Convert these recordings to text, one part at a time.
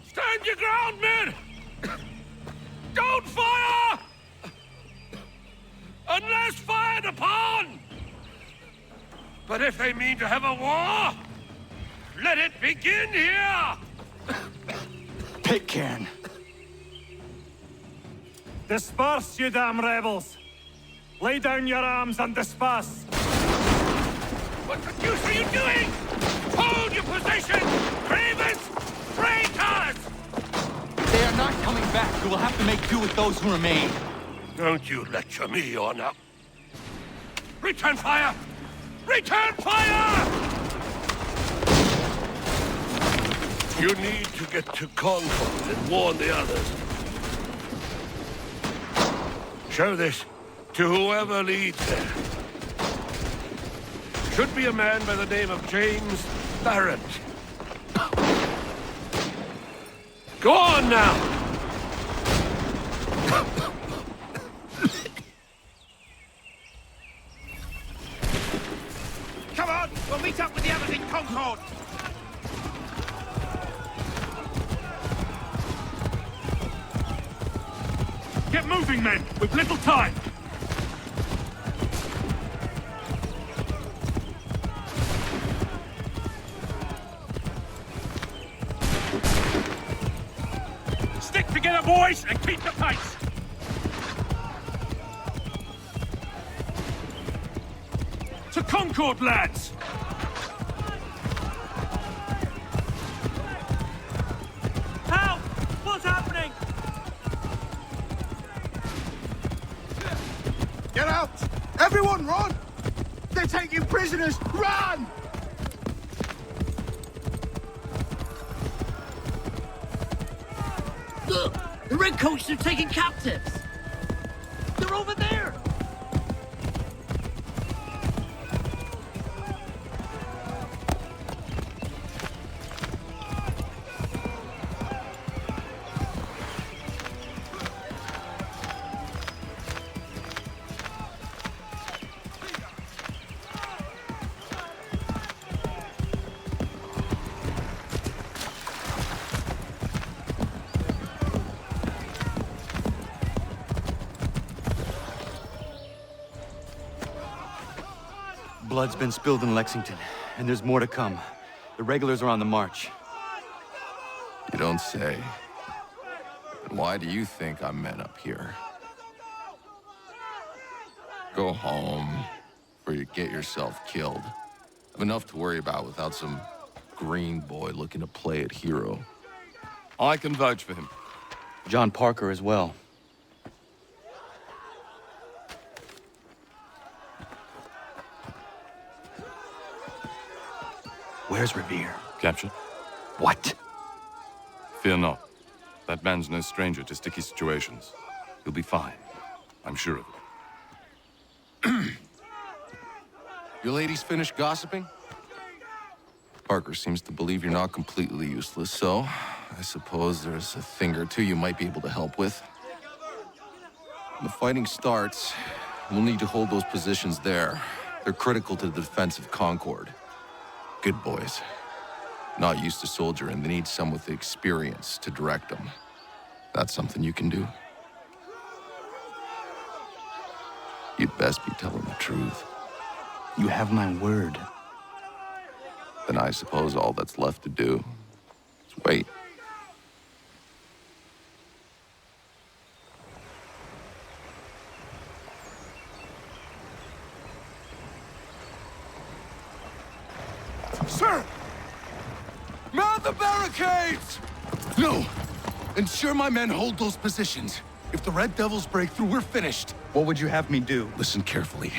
Stand your ground, men! Don't fire! Unless fired upon! But if they mean to have a war, let it begin here! Pitcairn. Disperse, you damn rebels! Lay down your arms and disperse! What the deuce are you doing? Hold your position! Cravens! Traitors! They are not coming back. We will have to make do with those who remain. Don't you lecture me or now. Return fire! Return fire! You need to get to Concord and warn the others. Show this to whoever leads there. Should be a man by the name of James Barrett. Go on now! Come on! We'll meet up with the others in Concord! Get moving, men! We've little time! Stick together, boys, and keep the pace! To Concord, lads! Help! What's happening? Get out! Everyone run! They're taking prisoners! Run! Look! The redcoats are taking captives! They're over there! Blood's been spilled in Lexington, and there's more to come. The regulars are on the march. You don't say. And why do you think I'm men up here? Go home, or you get yourself killed. I've enough to worry about without some green boy looking to play at hero. I can vouch for him. John Parker as well. Where's Revere? Captured? What? Fear not. That man's no stranger to sticky situations. He'll be fine. I'm sure of it. Your ladies finished gossiping? Parker seems to believe you're not completely useless, so I suppose there's a thing or two you might be able to help with. When the fighting starts, we'll need to hold those positions there. They're critical to the defense of Concord. Good boys. Not used to soldiering, they need some with the experience to direct them. That's something you can do. You'd best be telling the truth. You have my word. then I suppose all that's left to do is wait. Sir! Mount the barricades! No! Ensure my men hold those positions. If the Red Devils break through, we're finished. What would you have me do? Listen carefully.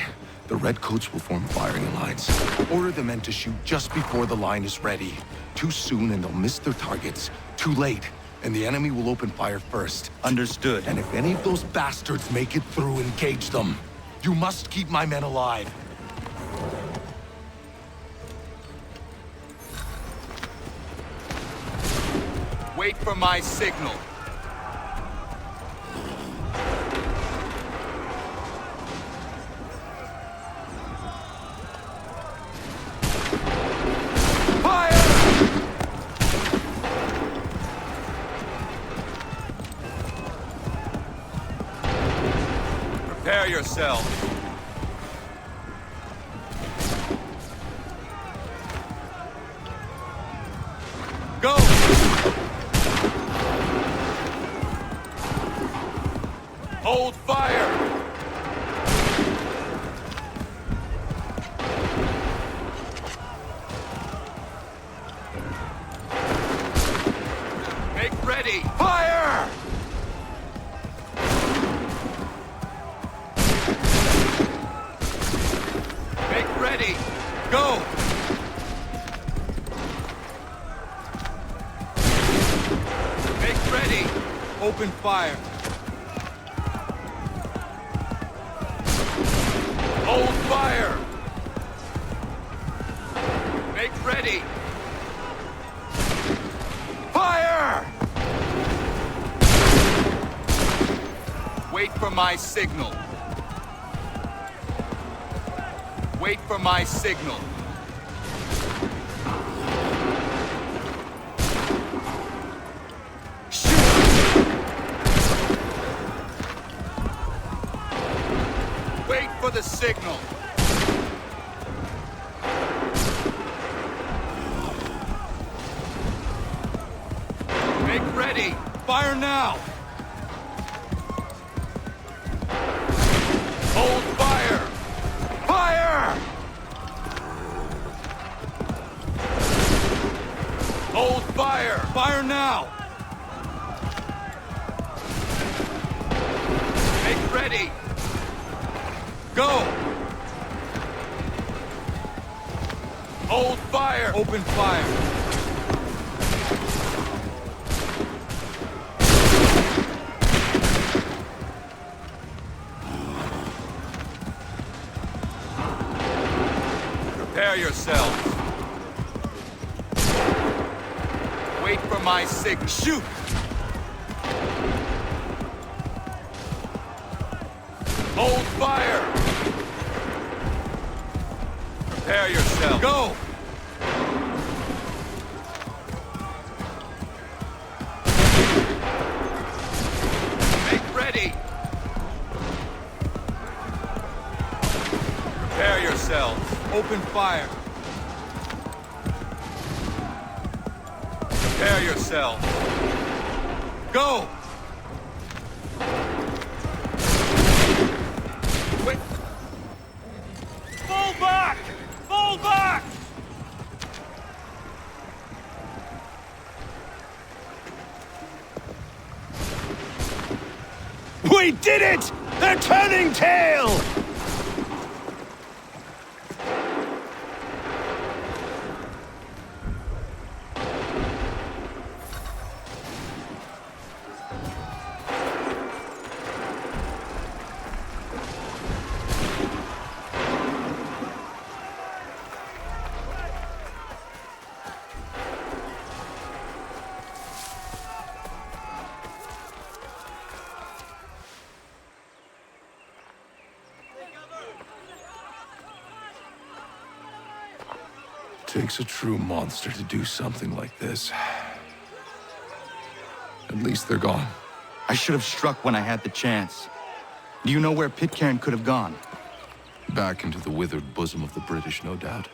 The Redcoats will form firing lines. Order the men to shoot just before the line is ready. Too soon and they'll miss their targets. Too late, and the enemy will open fire first. Understood. And if any of those bastards make it through, engage them. You must keep my men alive. Wait for my signal. Prepare yourself. Go! Hold fire! Make ready! Fire! Make ready! Go! Make ready! Open fire! Hold fire! Make ready! Fire! Wait for my signal. Wait for my signal. Wait for the signal. Make ready. Fire now. Hold fire. Fire! Hold fire. Fire now. Make ready. Go! Hold fire! Open fire! Prepare yourselves. Wait for my signal. Shoot! Hold fire! Prepare yourself. Go! Make ready. Prepare yourselves. Open fire. Prepare yourselves. Go! Wait. Fall back! Fall back! We did it! They're turning tail! Takes a true monster to do something like this. At least they're gone. I should have struck when I had the chance. Do you know where Pitcairn could have gone? Back into the withered bosom of the British, no doubt.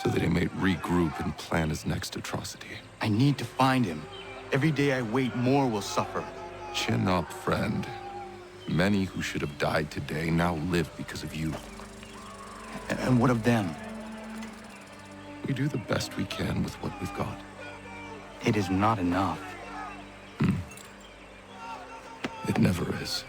so that he might regroup and plan his next atrocity. I need to find him. Every day I wait, more will suffer. Chin up, friend. Many who should have died today now live because of you. And what of them? We do the best we can with what we've got. It is not enough. It never is.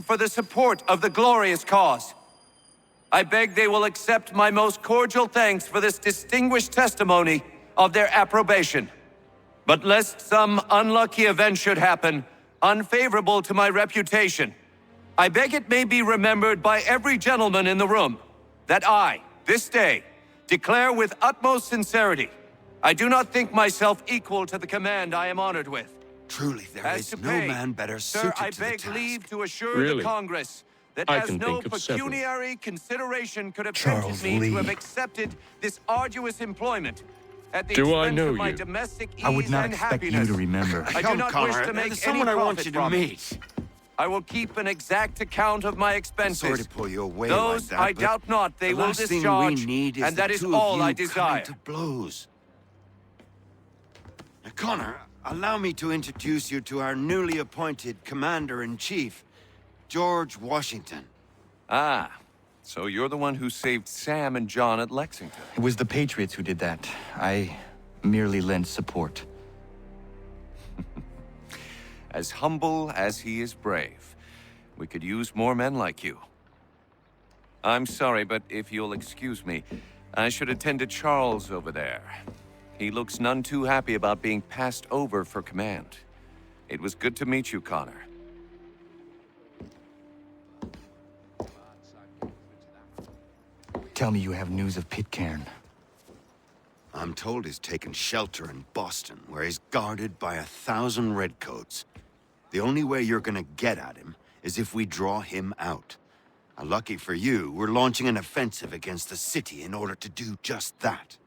For the support of the glorious cause. I beg they will accept my most cordial thanks for this distinguished testimony of their approbation. But lest some unlucky event should happen, unfavorable to my reputation, I beg it may be remembered by every gentleman in the room that I, this day, declare with utmost sincerity, I do not think myself equal to the command I am honored with. Truly, there As is to no pay, man better sir, suited I to the beg task. leave to assure Really? the Congress that I as can no think of several. pecuniary consideration could have Charles tempted me Lee. to have accepted this arduous employment at the Do I expense know of my you? domestic ease I would not and expect you happiness. to remember. I do Come, not Connor, wish to there's make someone any I want profit you to from it. meet. I will keep an exact account of my expenses. Sorry to pull you away Those like that, I but doubt not they the will last discharge, thing we need is and the that is two of all you I coming desire. to blows. Now, Connor, allow me to introduce you to our newly appointed Commander-in-Chief, George Washington. Ah, so you're the one who saved Sam and John at Lexington. It was the Patriots who did that. I merely lent support. As humble as he is brave. We could use more men like you. I'm sorry, but if you'll excuse me, I should attend to Charles over there. He looks none too happy about being passed over for command. It was good to meet you, Connor. Tell me you have news of Pitcairn. I'm told he's taken shelter in Boston, where he's guarded by 1,000 redcoats. The only way you're gonna get at him is if we draw him out. Lucky for you, we're launching an offensive against the city in order to do just that.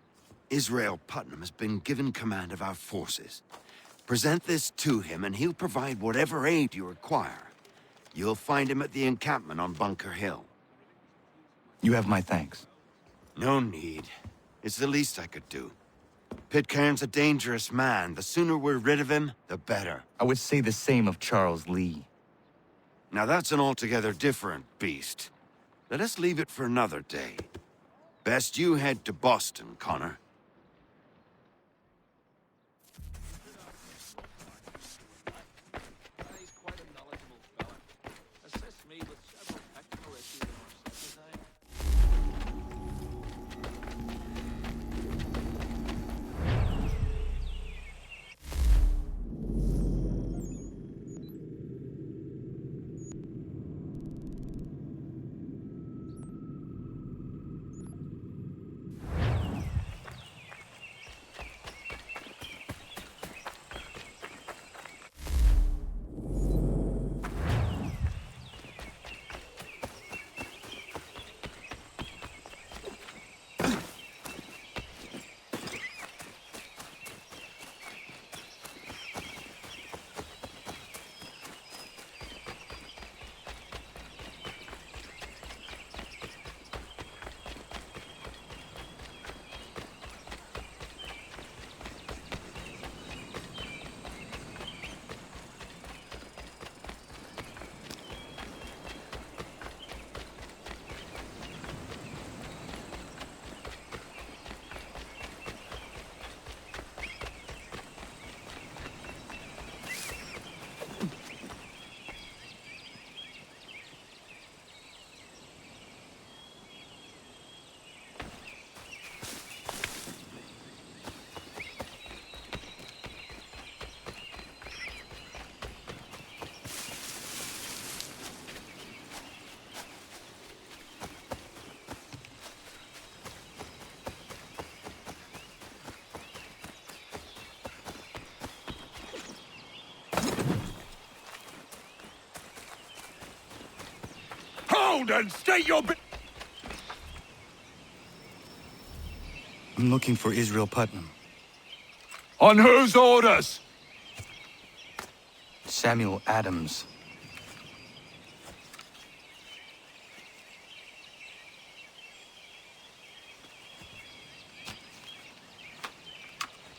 Israel Putnam has been given command of our forces. Present this to him and he'll provide whatever aid you require. You'll find him at the encampment on Bunker Hill. You have my thanks. No need. It's the least I could do. Pitcairn's a dangerous man. The sooner we're rid of him, the better. I would say the same of Charles Lee. Now that's an altogether different beast. Let us leave it for another day. Best you head to Boston, Connor. ground and state your I'm looking for Israel Putnam. On whose orders? Samuel Adams.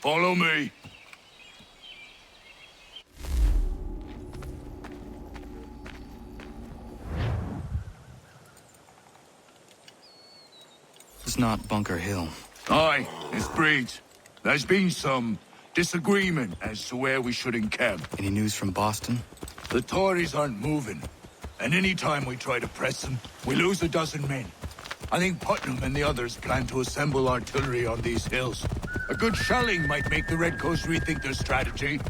Follow me. It's not Bunker Hill. Aye, it's Breach. There's been some disagreement as to where we should encamp. Any news from Boston? The Tories aren't moving, and any time we try to press them, we lose a dozen men. I think Putnam and the others plan to assemble artillery on these hills. A good shelling might make the Redcoats rethink their strategy.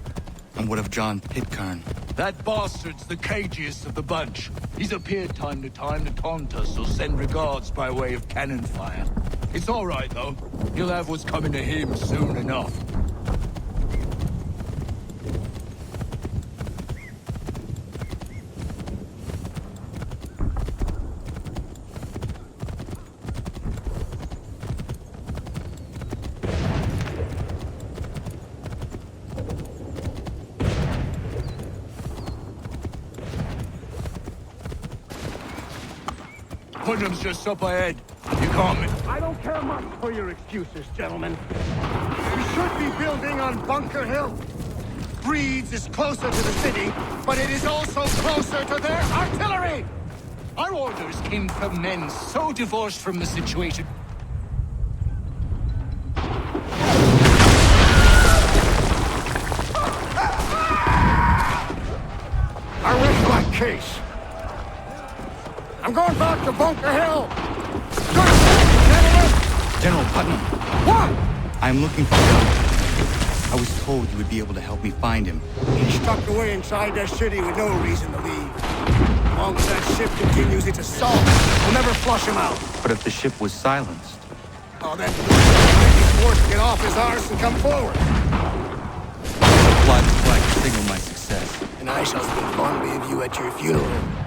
And what of John Pitcairn? That bastard's the cagiest of the bunch. He's appeared time to time to taunt us or send regards by way of cannon fire. It's all right, though. He'll have what's coming to him soon enough. Putnam's just up ahead. You call me. I don't care much for your excuses, gentlemen. We should be building on Bunker Hill. Breed's is closer to the city, but it is also closer to their artillery! Our orders came from men so divorced from the situation. I rest my case. I'm going back to Bunker Hill! Good, gentlemen! General Putnam! What? I'm looking for him. I was told you would be able to help me find him. He's stuck away inside that city with no reason to leave. As long as that ship continues its assault, we'll never flush him out. But if the ship was silenced? Oh, then he's forced to get off his arse and come forward. Fly the flag to signal my success. And I shall speak fondly of you at your funeral.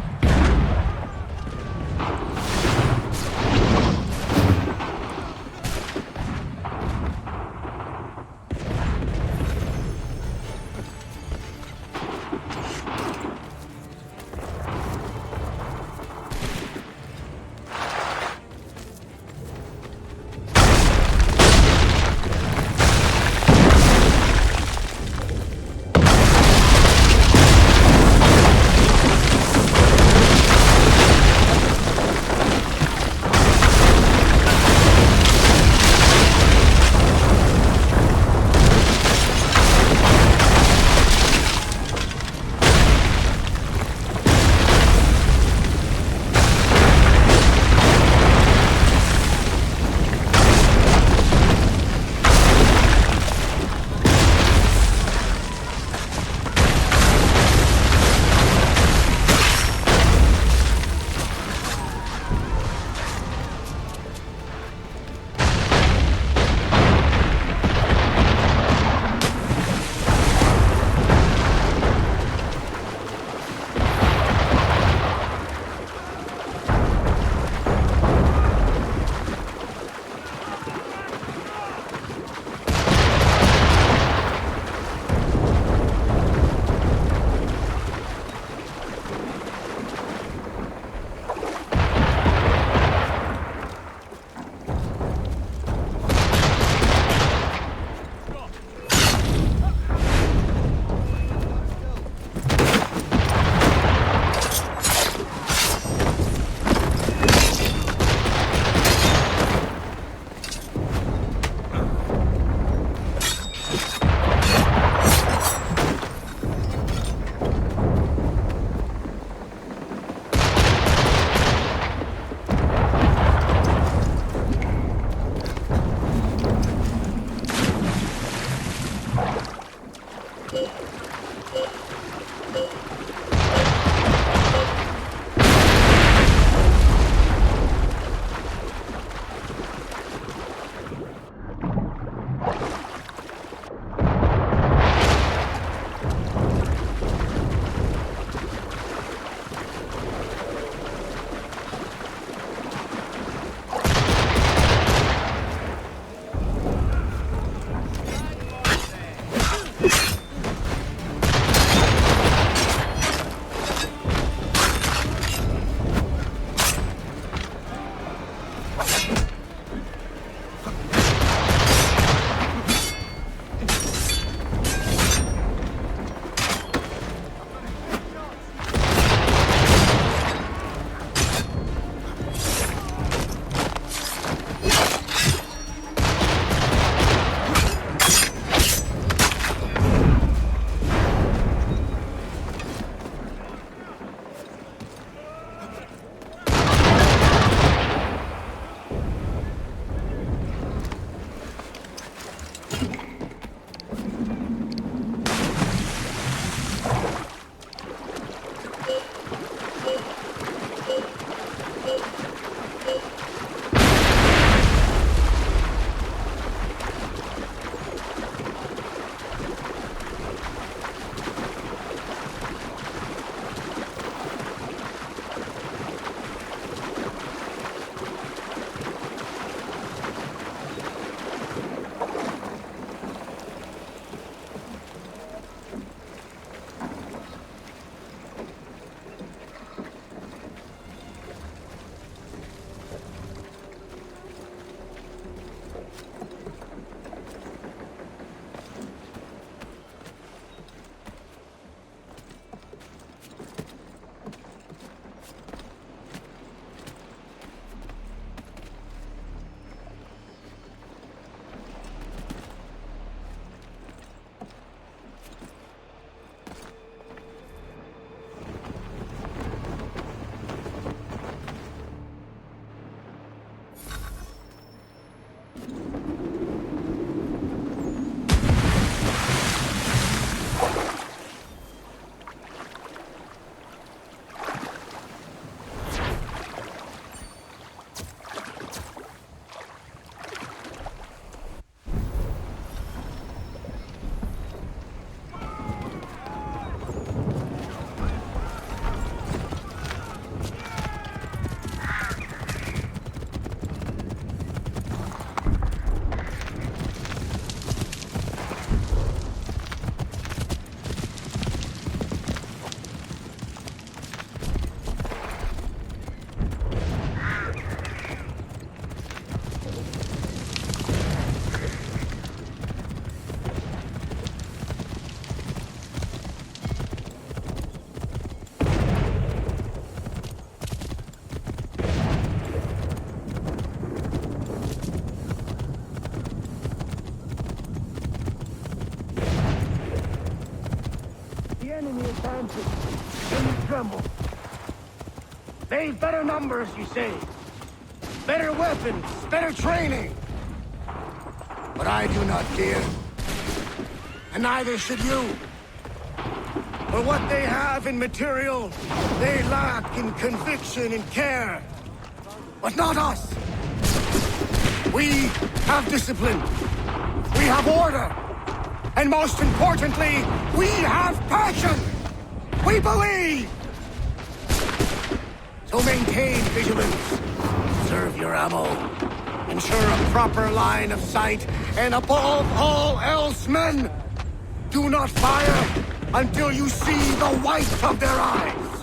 The enemy advances, and you tremble. They've better numbers, you say. Better weapons, better training. But I do not fear. And neither should you. For what they have in material, they lack in conviction and care. But not us. We have discipline. We have order. And most importantly, we have passion. We believe. So maintain vigilance. Conserve your ammo. Ensure a proper line of sight. And above all else, men, do not fire until you see the white of their eyes.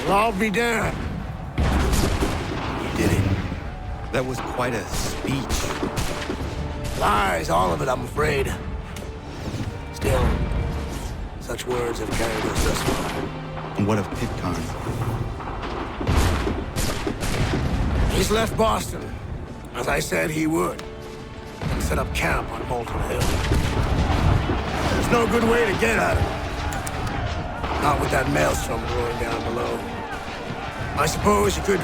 We'll all be dead. You did it. That was quite a speech. Lies, all of it, I'm afraid. Still, such words have carried us thus far. And what of Pitcairn? He's left Boston, as I said he would, and set up camp on Molten Hill. There's no good way to get at him. Not with that maelstrom roaring down below. I suppose you could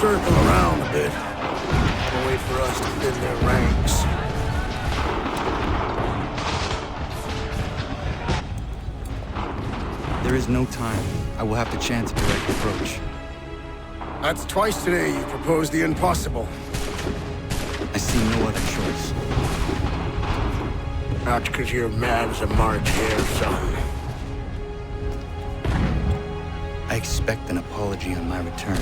circle around a bit and wait for us to thin their ranks. There is no time. I will have to chance a direct approach. That's twice today you proposed the impossible. I see no other choice. Not because you're mad as a March hare, son. I expect an apology on my return.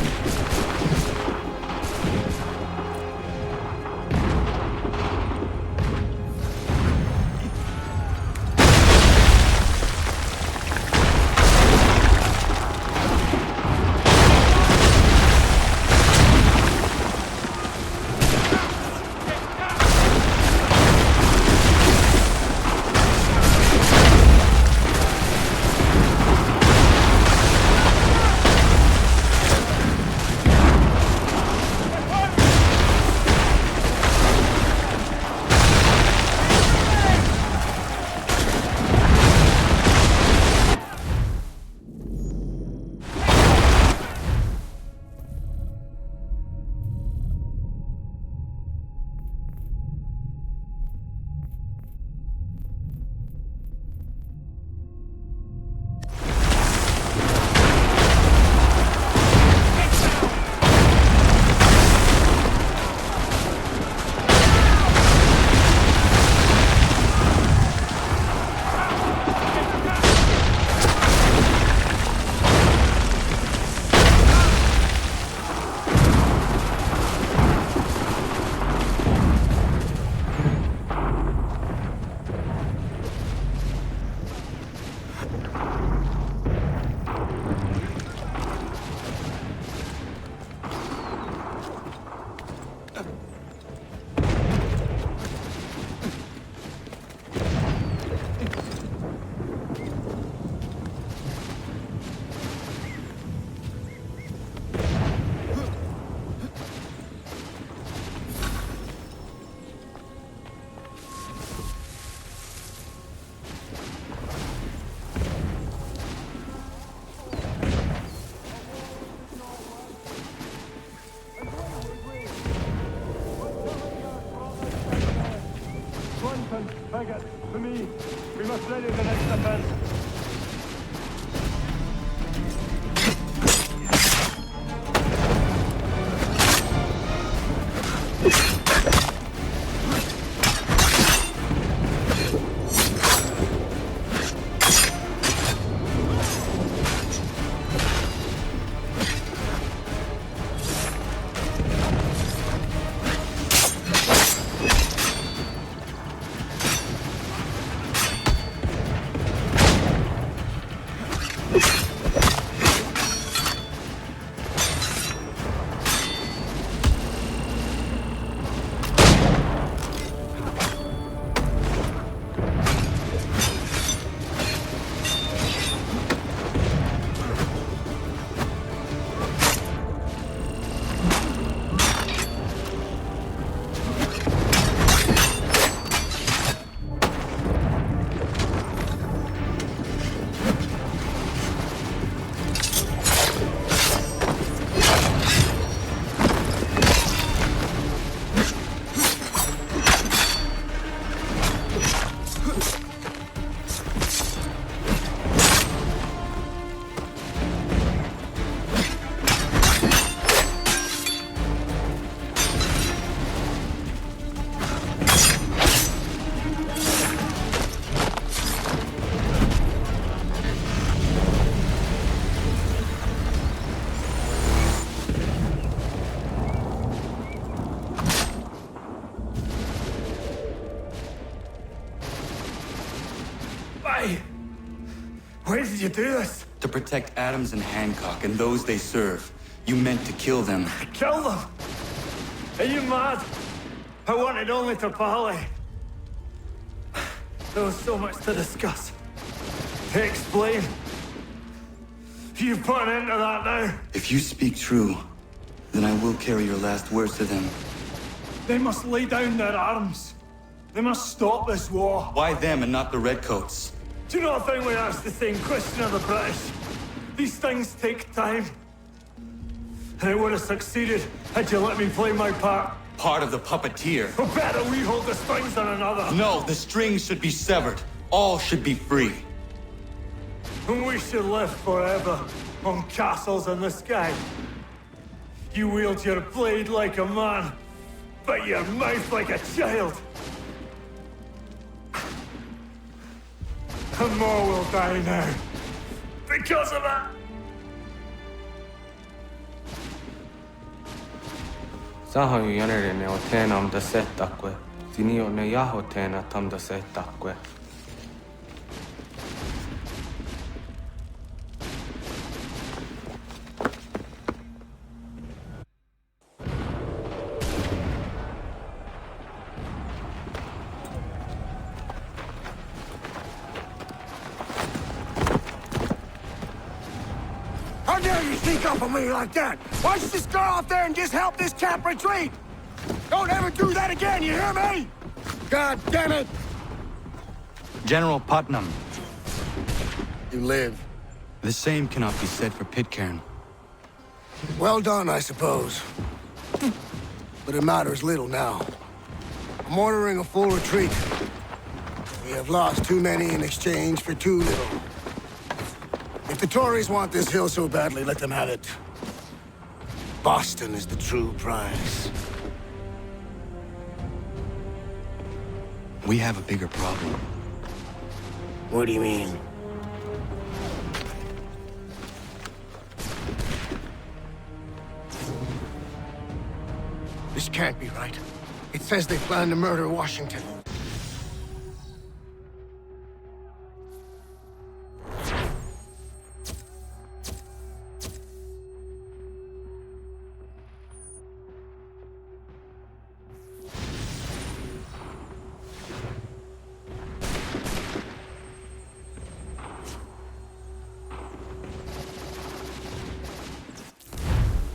you do this? To protect Adams and Hancock and those they serve, you meant to kill them. Kill them? Are you mad? I wanted only to parley. There was so much to discuss. To explain. You put an end to that now. If you speak true, then I will carry your last words to them. They must lay down their arms. They must stop this war. Why them and not the Redcoats? Do you not think we asked the same question of the British? These things take time. And it would have succeeded had you let me play my part. Part of the puppeteer. Or better we hold the strings on another. No, the strings should be severed. All should be free. And we should live forever on castles in the sky. You wield your blade like a man, but your mouth like a child. And more will die now. Because of it! Sahoin jänerinen on teena om det sättakwe. Tini on ne jaho teena tam det sättakwe. How dare you sneak up on me like that? Why don't you just go out there and just help this camp retreat? Don't ever do that again, you hear me? God damn it! General Putnam. You live. The same cannot be said for Pitcairn. Well done, I suppose. But it matters little now. I'm ordering a full retreat. We have lost too many in exchange for too little. If the Tories want this hill so badly, let them have it. Boston is the true prize. We have a bigger problem. What do you mean? This can't be right. It says they plan to murder Washington.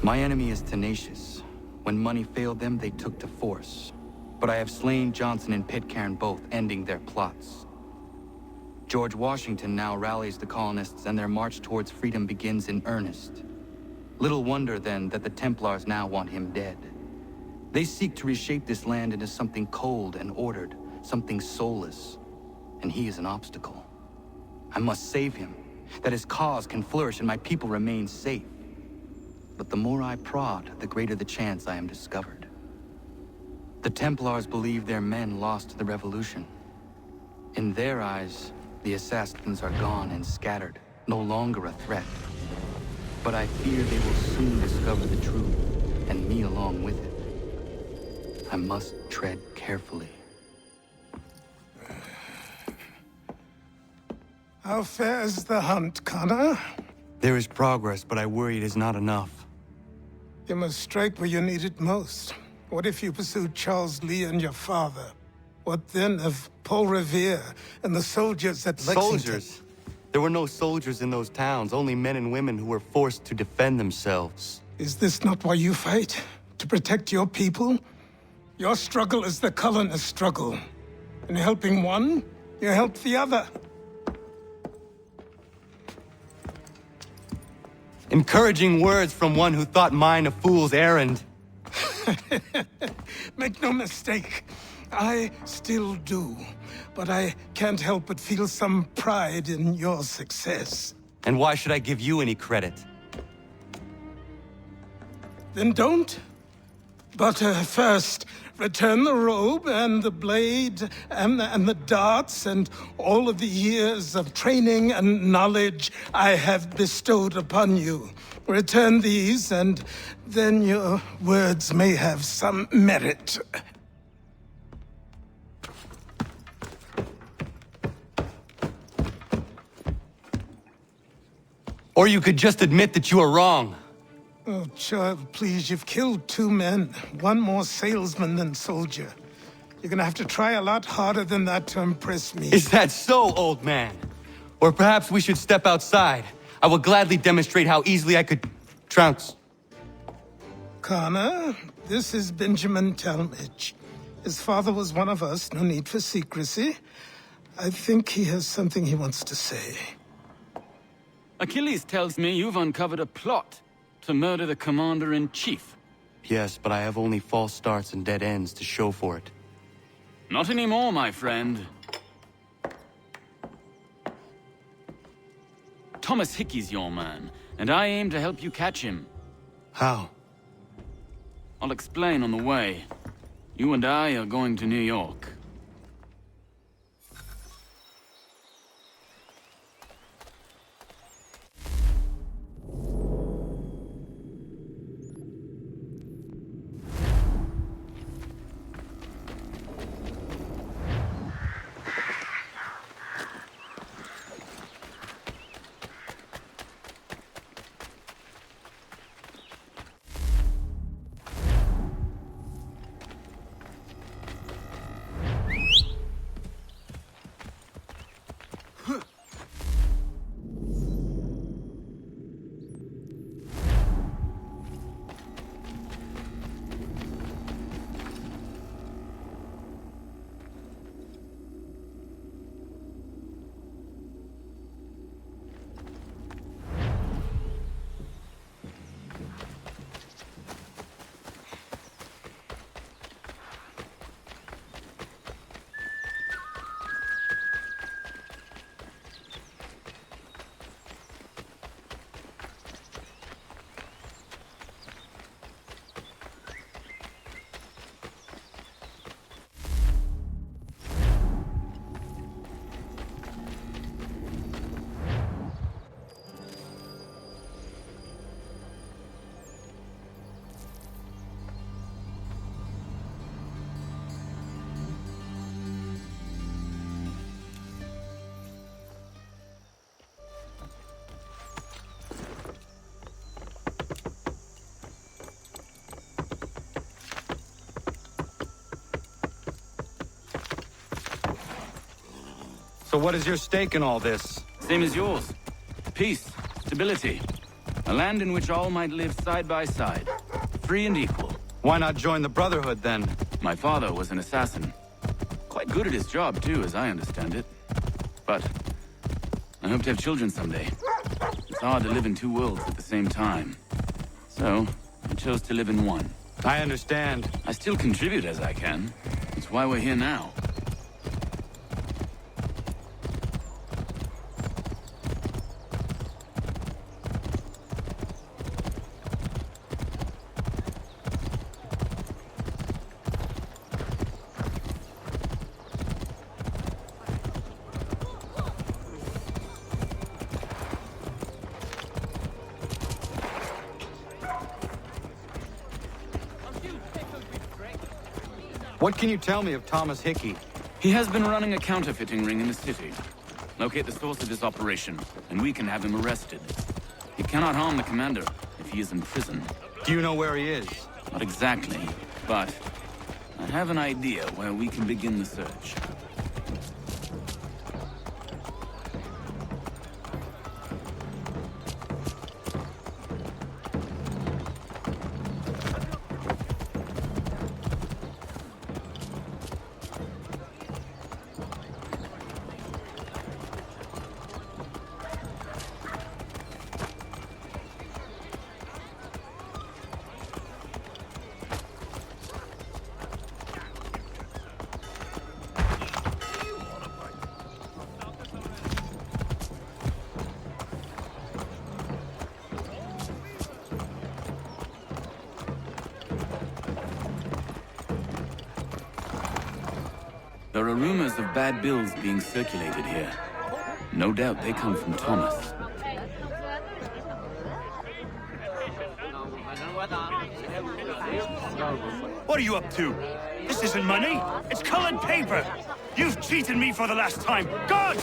My enemy is tenacious. When money failed them, they took to force. But I have slain Johnson and Pitcairn both, ending their plots. George Washington now rallies the colonists, and their march towards freedom begins in earnest. Little wonder, then, that the Templars now want him dead. They seek to reshape this land into something cold and ordered, something soulless. And he is an obstacle. I must save him, that his cause can flourish and my people remain safe. But the more I prod, the greater the chance I am discovered. The Templars believe their men lost the revolution. In their eyes, the assassins are gone and scattered, no longer a threat. But I fear they will soon discover the truth, and me along with it. I must tread carefully. How fares the hunt, Connor? There is progress, but I worry it is not enough. You must strike where you need it most. What if you pursued Charles Lee and your father? What then of Paul Revere and the soldiers at Lexington? Soldiers? There were no soldiers in those towns, only men and women who were forced to defend themselves. Is this not why you fight? To protect your people? Your struggle is the colonists' struggle. In helping one, you help the other. Encouraging words from one who thought mine a fool's errand. Make no mistake, I still do. But I can't help but feel some pride in your success. And why should I give you any credit? Then don't. But first, return the robe and the blade and the darts and all of the years of training and knowledge I have bestowed upon you. Return these, and then your words may have some merit. Or you could just admit that you are wrong. Oh, child, please, you've killed 2 men. One more salesman than soldier. You're gonna have to try a lot harder than that to impress me. Is that so, old man? Or perhaps we should step outside. I will gladly demonstrate how easily I could trounce. Connor, this is Benjamin Talmadge. His father was one of us, no need for secrecy. I think he has something he wants to say. Achilles tells me you've uncovered a plot to murder the commander-in-chief. Yes, but I have only false starts and dead ends to show for it. Not anymore, my friend. Thomas Hickey's your man, and I aim to help you catch him. How? I'll explain on the way. You and I are going to New York. So what is your stake in all this? Same as yours. Peace, stability. A land in which all might live side by side. Free and equal. Why not join the Brotherhood, then? My father was an assassin. Quite good at his job, too, as I understand it. But I hope to have children someday. It's hard to live in 2 worlds at the same time. So, I chose to live in one. I understand. I still contribute as I can. That's why we're here now. What can you tell me of Thomas Hickey? He has been running a counterfeiting ring in the city. Locate the source of his operation, and we can have him arrested. He cannot harm the commander if he is in prison. Do you know where he is? Not exactly, but I have an idea where we can begin the search. There are rumors of bad bills being circulated here. No doubt they come from Thomas. What are you up to? This isn't money. It's colored paper. You've cheated me for the last time. God!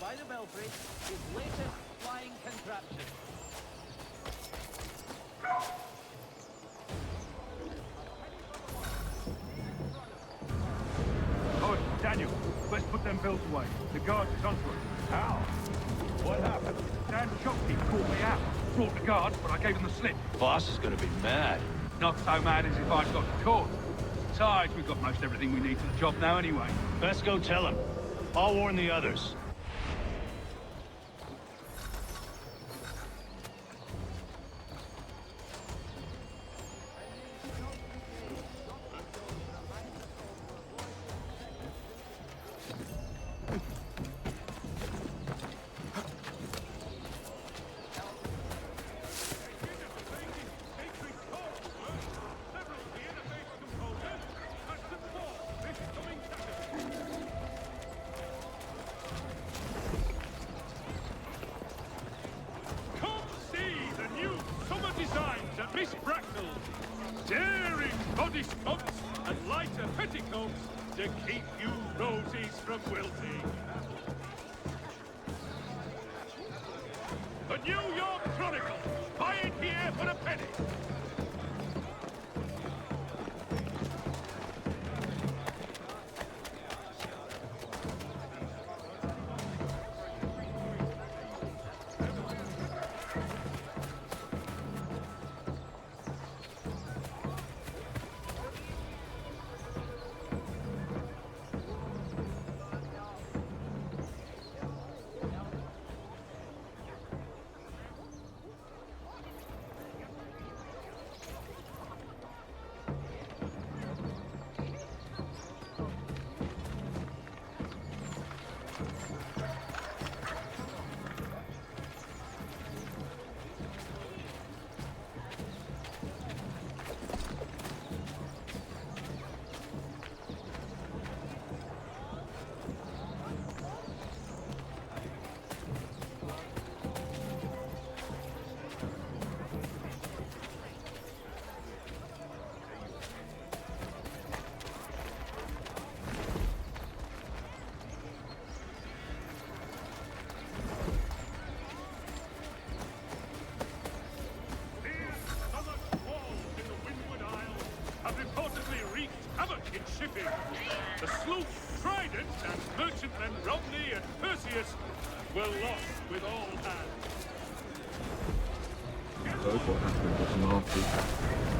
by the Belfry, his latest flying contraption. Oh, Daniel, let's put them bills away. The guards is onto us. How? What happened? Dan Shopkeep called me out. Brought the guards, but I gave them the slip. Boss is gonna be mad. Not so mad as if I'd got caught. Besides, we've got most everything we need for the job now anyway. Best go tell him. I'll warn the others. Daring body sculpts and lighter petticoats to keep you rosies from wilting. The New York Chronicle. Buy it here for a penny. Shipping. The sloop Trident and merchantmen Rodney and Perseus were lost with all hands. Heard what happened with Marty.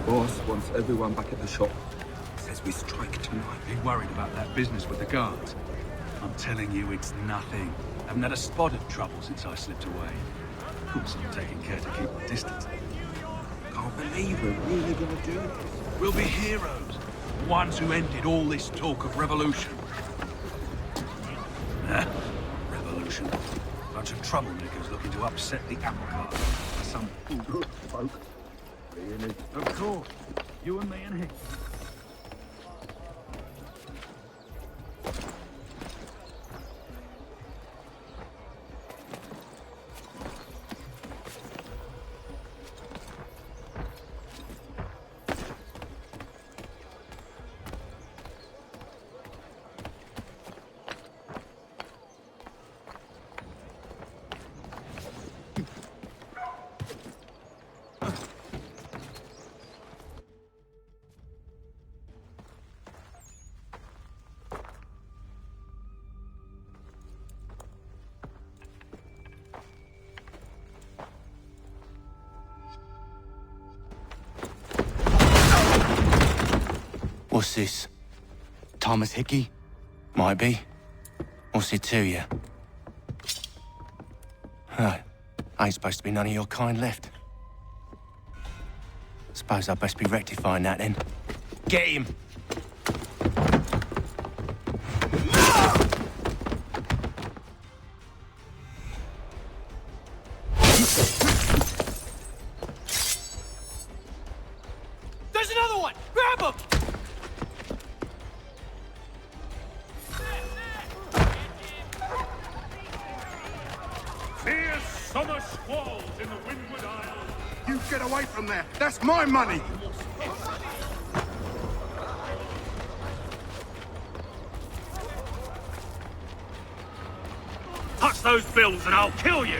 Boss wants everyone back at the shop. Says we strike tonight. Be worried about that business with the guards. I'm telling you, it's nothing. Haven't had a spot of trouble since I slipped away. Of course, I'm taking care to keep my distance. Can't believe we're really gonna do this. We'll be heroes. Ones who ended all this talk of revolution. Revolution. Bunch of troublemakers looking to upset the apple cart. Some good folk. Really? Of course. You and me and him. this? Thomas Hickey? Might be. What's it to you? Huh. Ain't supposed to be none of your kind left. Suppose I'd best be rectifying that then. Get him! There's another one! Grab him! Fierce summer squalls in the Windward Isle. You get away from there. That's my money. Touch those bills and I'll kill you!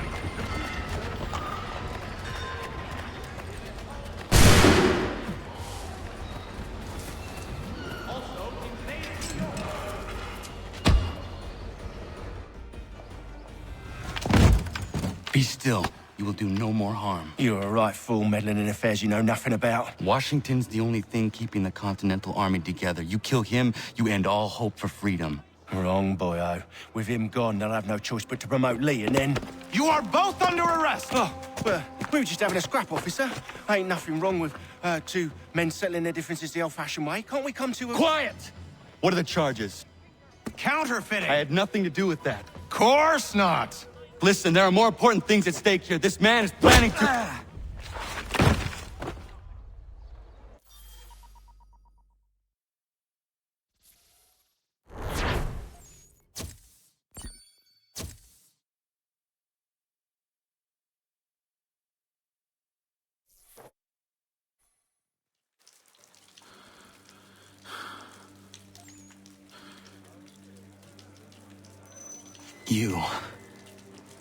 Be still. You will do no more harm. You're a right fool meddling in affairs you know nothing about. Washington's the only thing keeping the Continental Army together. You kill him, you end all hope for freedom. Wrong, boyo. With him gone, they'll have no choice but to promote Lee, and then... You are both under arrest! Oh, well, we were just having a scrap, officer. Ain't nothing wrong with two men settling their differences the old-fashioned way. Can't we come to a... Quiet! What are the charges? Counterfeiting! I had nothing to do with that. Course not! Listen, there are more important things at stake here. This man is planning to...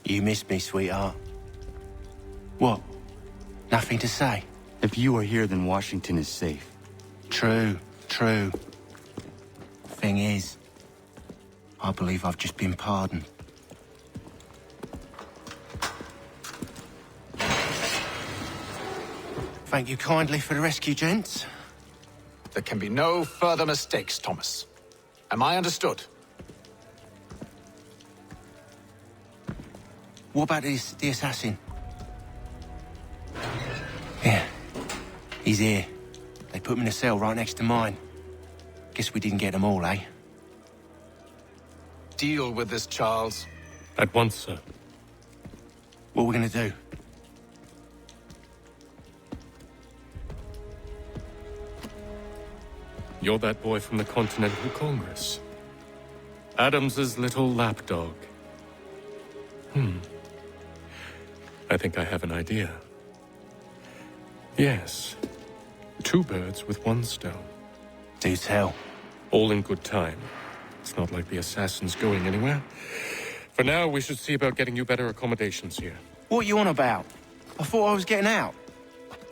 You missed me, sweetheart. What? Nothing to say? If you are here, then Washington is safe. True. Thing is, I believe I've just been pardoned. Thank you kindly for the rescue, gents. There can be no further mistakes, Thomas. Am I understood? What about the assassin? Yeah, he's here. They put him in a cell right next to mine. Guess we didn't get them all, eh? Deal with this, Charles. At once, sir. What are we gonna do? You're that boy from the Continental Congress. Adams's little lapdog. I think I have an idea. Yes. 2 birds with 1 stone. Do tell. All in good time. It's not like the assassin's going anywhere. For now, we should see about getting you better accommodations here. What are you on about? I thought I was getting out.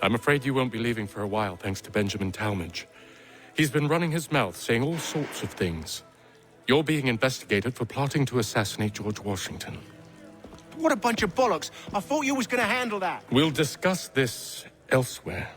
I'm afraid you won't be leaving for a while, thanks to Benjamin Talmadge. He's been running his mouth, saying all sorts of things. You're being investigated for plotting to assassinate George Washington. What a bunch of bollocks. I thought you was gonna handle that. We'll discuss this elsewhere.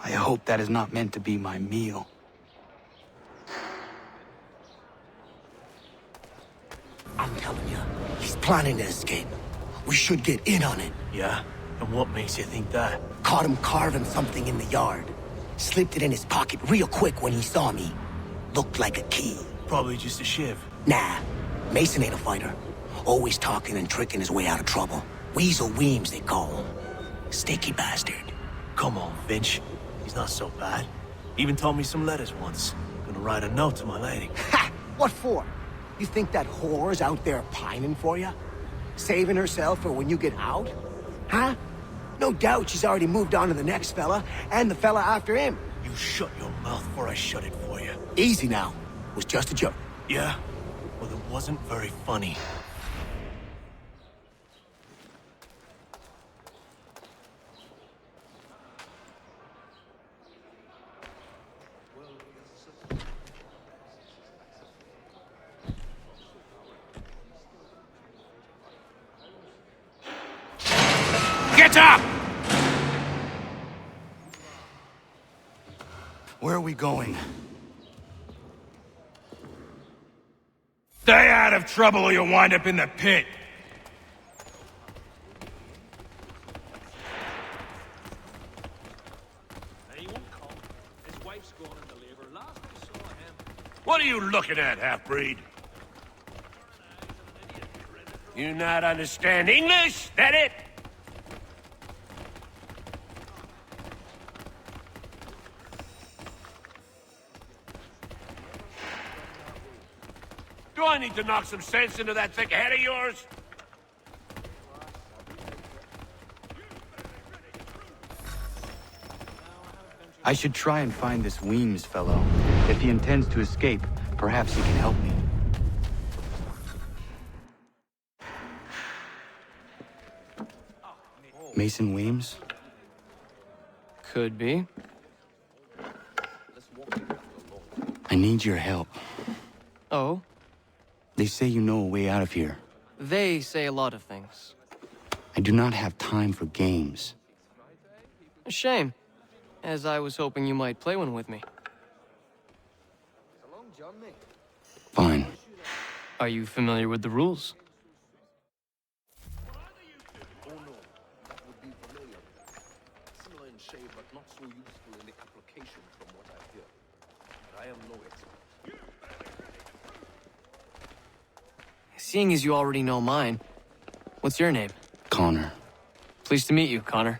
I hope that is not meant to be my meal. I'm telling you, he's planning to escape. We should get in on it. Yeah? And what makes you think that? Caught him carving something in the yard. Slipped it in his pocket real quick when he saw me. Looked like a key. Probably just a shiv. Nah, Mason ain't a fighter. Always talking and tricking his way out of trouble. Weasel Weems, they call him. Sticky bastard. Come on, Finch. He's not so bad. Even told me some letters once. Gonna write a note to my lady. Ha! What for? You think that whore's out there pining for you? Saving herself for when you get out? Huh? No doubt she's already moved on to the next fella, and the fella after him. You shut your mouth before I shut it for you. Easy now. It was just a joke. Yeah? Well, it wasn't very funny. Get up! Where are we going? Stay out of trouble or you'll wind up in the pit. What are you looking at, half-breed? You not understand English? That it? Do I need to knock some sense into that thick head of yours? I should try and find this Weems fellow. If he intends to escape, perhaps he can help me. Mason Weems? Could be. I need your help. Oh? They say you know a way out of here. They say a lot of things. I do not have time for games. A shame, as I was hoping you might play one with me. Fine. Are you familiar with the rules? Seeing as you already know mine, what's your name? Connor. Pleased to meet you, Connor.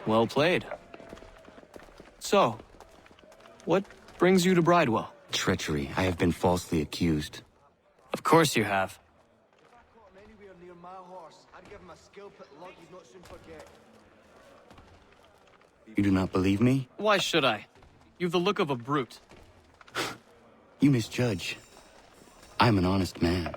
Well played. So, what brings you to Bridewell? Treachery. I have been falsely accused. Of course you have. You do not believe me? Why should I? You've the look of a brute. You misjudge. I'm an honest man.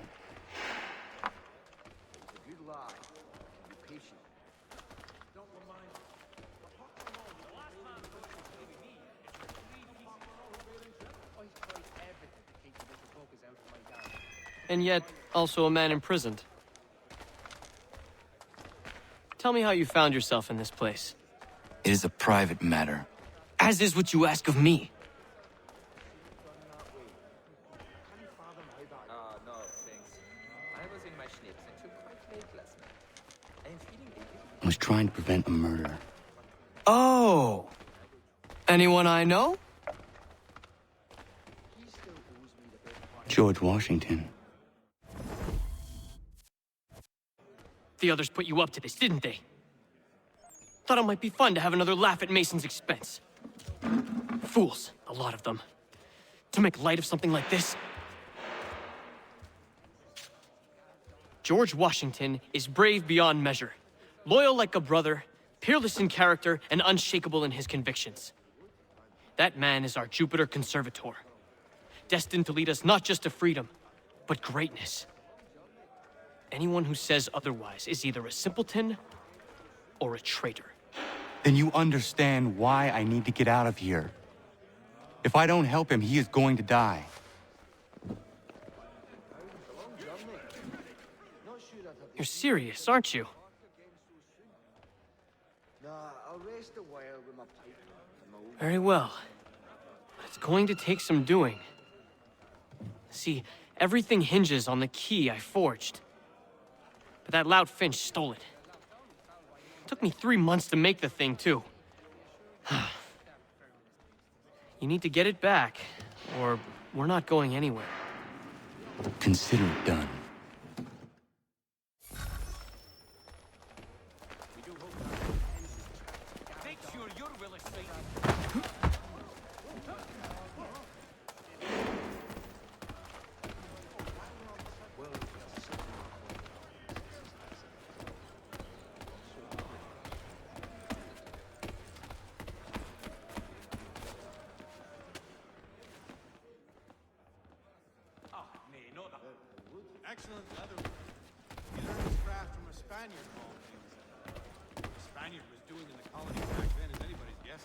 And yet, also a man imprisoned. Tell me how you found yourself in this place. It is a private matter. As is what you ask of me. I was trying to prevent a murder. Oh! Anyone I know? George Washington. The others put you up to this, didn't they? Thought it might be fun to have another laugh at Mason's expense. Fools, a lot of them. To make light of something like this. George Washington is brave beyond measure, loyal like a brother, peerless in character, and unshakable in his convictions. That man is our Jupiter Conservator, destined to lead us not just to freedom, but greatness. Anyone who says otherwise is either a simpleton or a traitor. Then you understand why I need to get out of here. If I don't help him, he is going to die. You're serious, aren't you? Very well. It's going to take some doing. See, everything hinges on the key I forged. But that lout Finch stole it. Took me 3 months to make the thing, too. You need to get it back, or we're not going anywhere. Consider it done. Excellent leather. He learned his craft from a Spaniard of all things. What the Spaniard was doing in the colony back then is anybody's guess.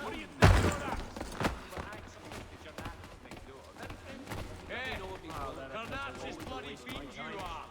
What do you think of that? Hey, Carnaz's bloody fiend you are!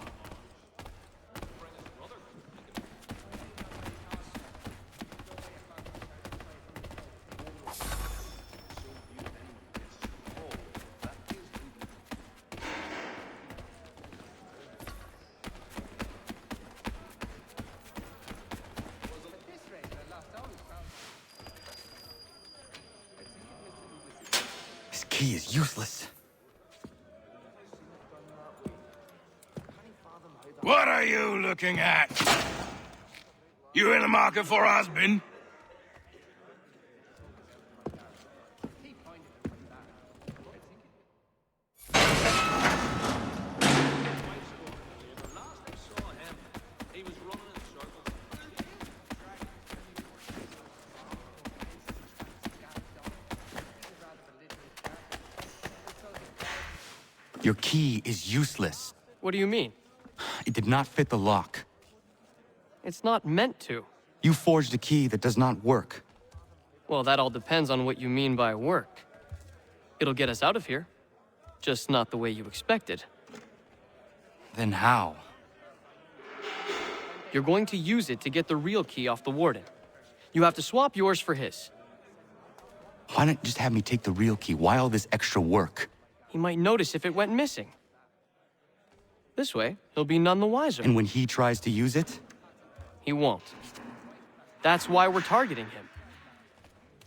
This key is useless. What are you looking at? You in the market for a husband? Your key is useless. What do you mean? It did not fit the lock. It's not meant to. You forged a key that does not work. Well, that all depends on what you mean by work. It'll get us out of here. Just not the way you expected. Then how? You're going to use it to get the real key off the warden. You have to swap yours for his. Why not just have me take the real key? Why all this extra work? He might notice if it went missing. This way, he'll be none the wiser. And when he tries to use it? He won't. That's why we're targeting him.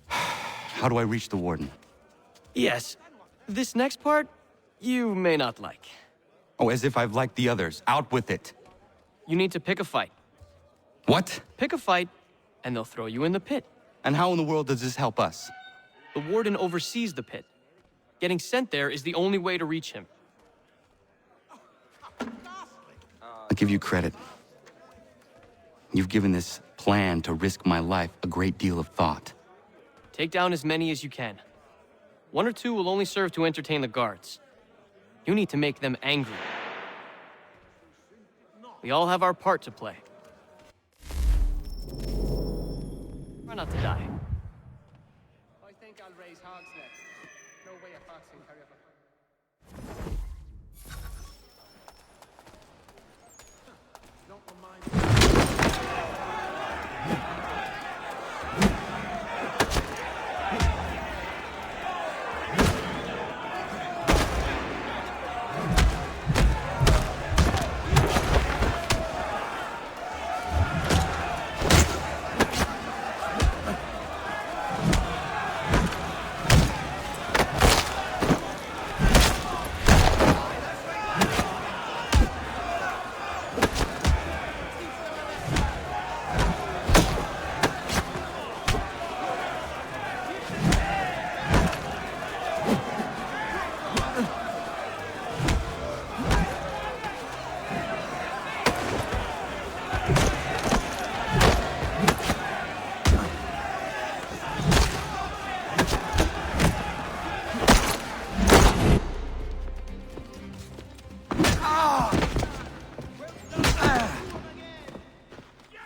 How do I reach the warden? Yes. This next part, you may not like. Oh, as if I've liked the others. Out with it. You need to pick a fight. What? Pick a fight, and they'll throw you in the pit. And how in the world does this help us? The warden oversees the pit. Getting sent there is the only way to reach him. I'll give you credit. You've given this plan to risk my life a great deal of thought. Take down as many as you can. One or two will only serve to entertain the guards. You need to make them angry. We all have our part to play. Try not to die. I think I'll raise hogs next. No way a fox can carry up a...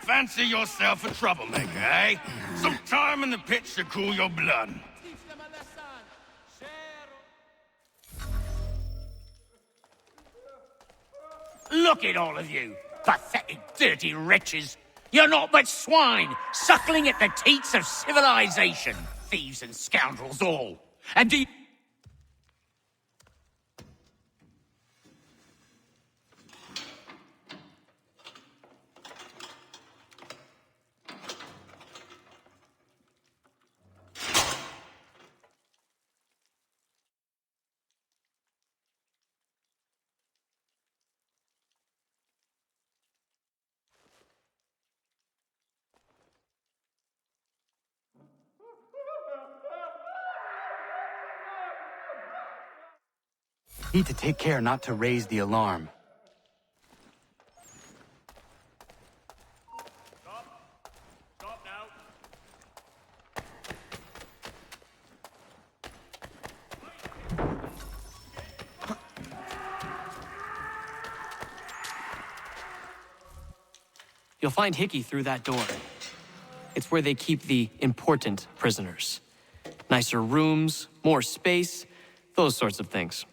Fancy yourself a troublemaker, eh? Some time in the pit should cool your blood. Look at all of you, pathetic, dirty wretches. You're not but swine, suckling at the teats of civilization. Thieves and scoundrels all. And do you... Need to take care not to raise the alarm. Stop now. You'll find Hickey through that door. It's where they keep the important prisoners. Nicer rooms, more space, those sorts of things.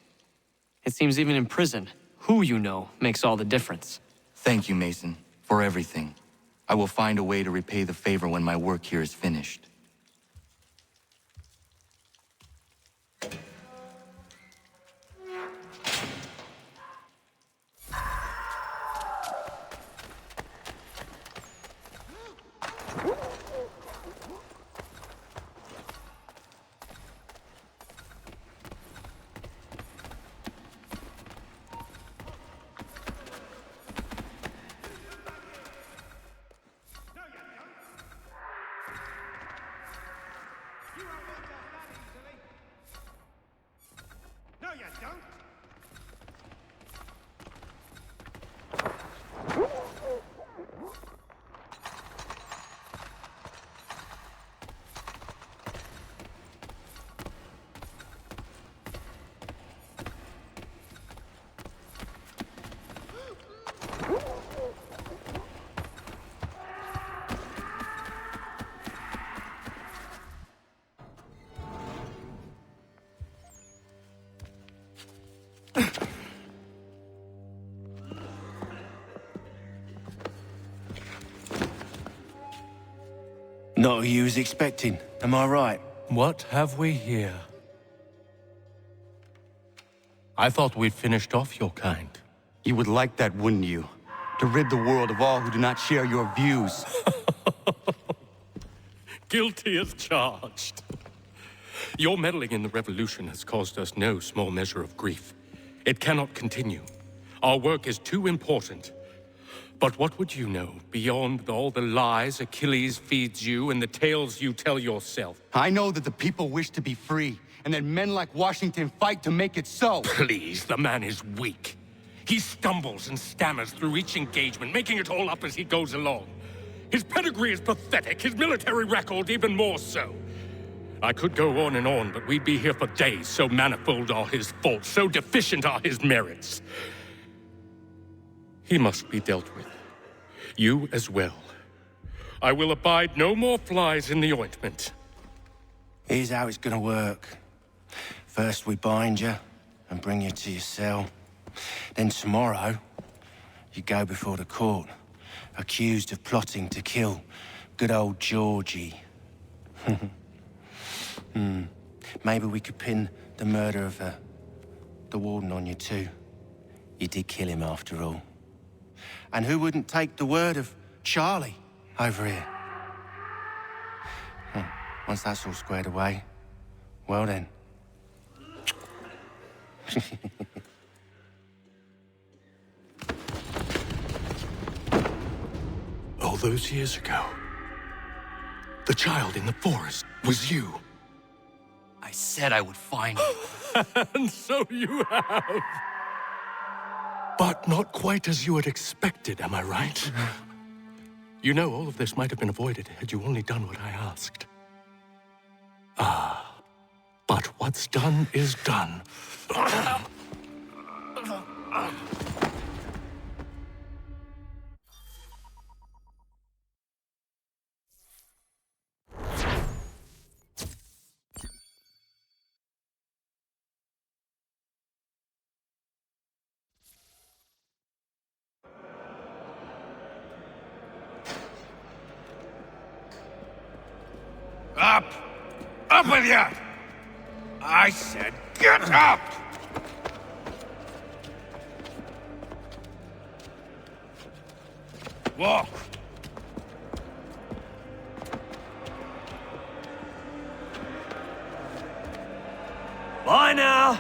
It seems even in prison, who you know makes all the difference. Thank you, Mason, for everything. I will find a way to repay the favor when my work here is finished. Not who you was expecting, am I right? What have we here? I thought we'd finished off your kind. You would like that, wouldn't you? To rid the world of all who do not share your views. Guilty as charged. Your meddling in the revolution has caused us no small measure of grief. It cannot continue. Our work is too important. But what would you know beyond all the lies Achilles feeds you and the tales you tell yourself? I know that the people wish to be free, and that men like Washington fight to make it so. Please, the man is weak. He stumbles and stammers through each engagement, making it all up as he goes along. His pedigree is pathetic, his military record even more so. I could go on and on, but we'd be here for days, so manifold are his faults, so deficient are his merits. He must be dealt with. You as well. I will abide no more flies in the ointment. Here's how it's gonna work. First we bind you and bring you to your cell. Then tomorrow, you go before the court, accused of plotting to kill good old Georgie. Maybe we could pin the murder of the warden on you too. You did kill him after all. And who wouldn't take the word of Charlie over here? Once that's all squared away, well then. All those years ago, the child in the forest was you. I said I would find you. And so you have. But not quite as you had expected, am I right? You know, all of this might have been avoided had you only done what I asked. But what's done is done. Up! Up with you! I said get up! Walk! Bye now!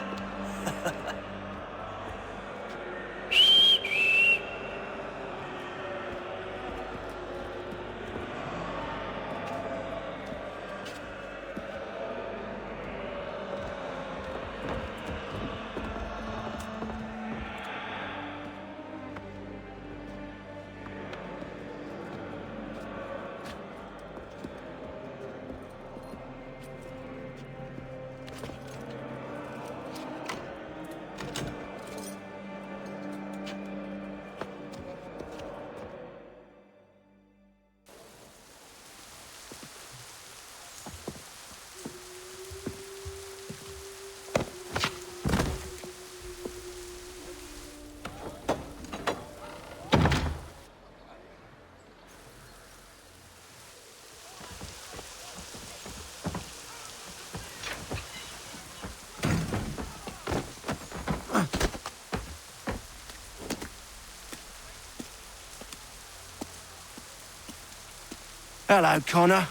Hello, Connor.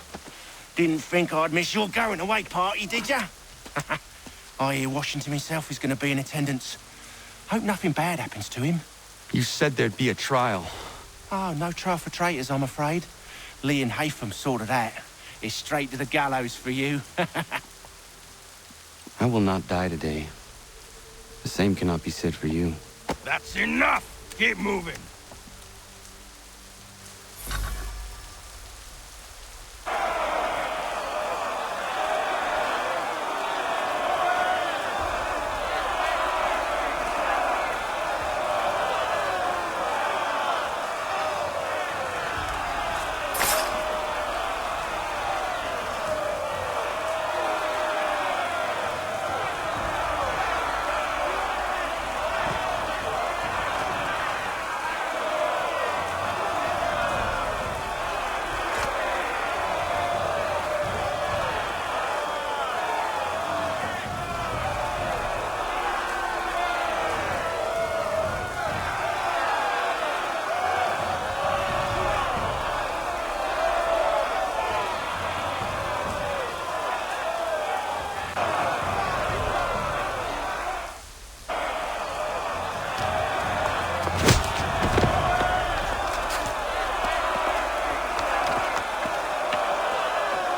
Didn't think I'd miss your going-away party, did ya? I hear Washington himself is going to be in attendance. Hope nothing bad happens to him. You said there'd be a trial. Oh, no trial for traitors, I'm afraid. Lee and Haytham sorted that. It's straight to the gallows for you. I will not die today. The same cannot be said for you. That's enough! Keep moving!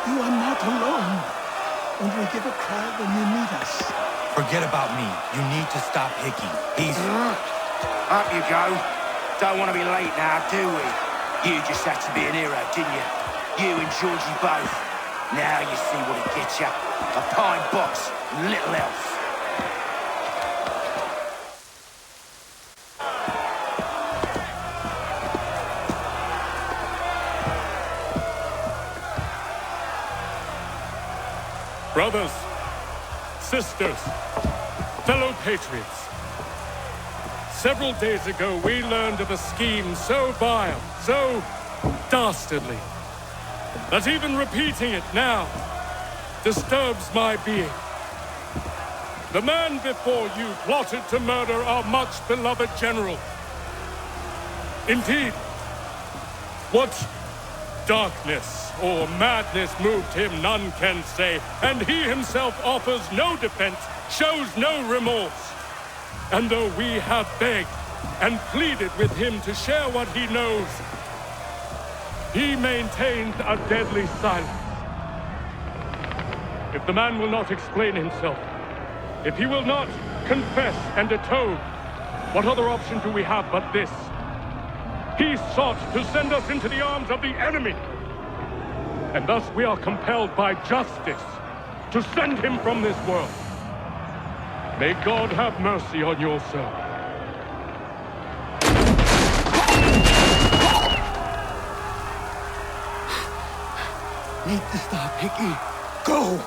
You are not alone. Only give a cry when you need us. Forget about me. You need to stop Hickey. He's... Up you go. Don't want to be late now, do we? You just had to be an hero, didn't you? You and Georgie both. Now you see what it gets you. A pine box, and little else. Brothers, sisters, fellow patriots. Several days ago, we learned of a scheme so vile, so dastardly, that even repeating it now disturbs my being. The man before you plotted to murder our much-beloved general. Indeed, what darkness or madness moved him, none can say, and he himself offers no defense, shows no remorse. And though we have begged and pleaded with him to share what he knows, he maintains a deadly silence. If the man will not explain himself, if he will not confess and atone, what other option do we have but this? He sought to send us into the arms of the enemy. And thus we are compelled by justice to send him from this world. May God have mercy on your soul. Need to stop, Hickey. Go!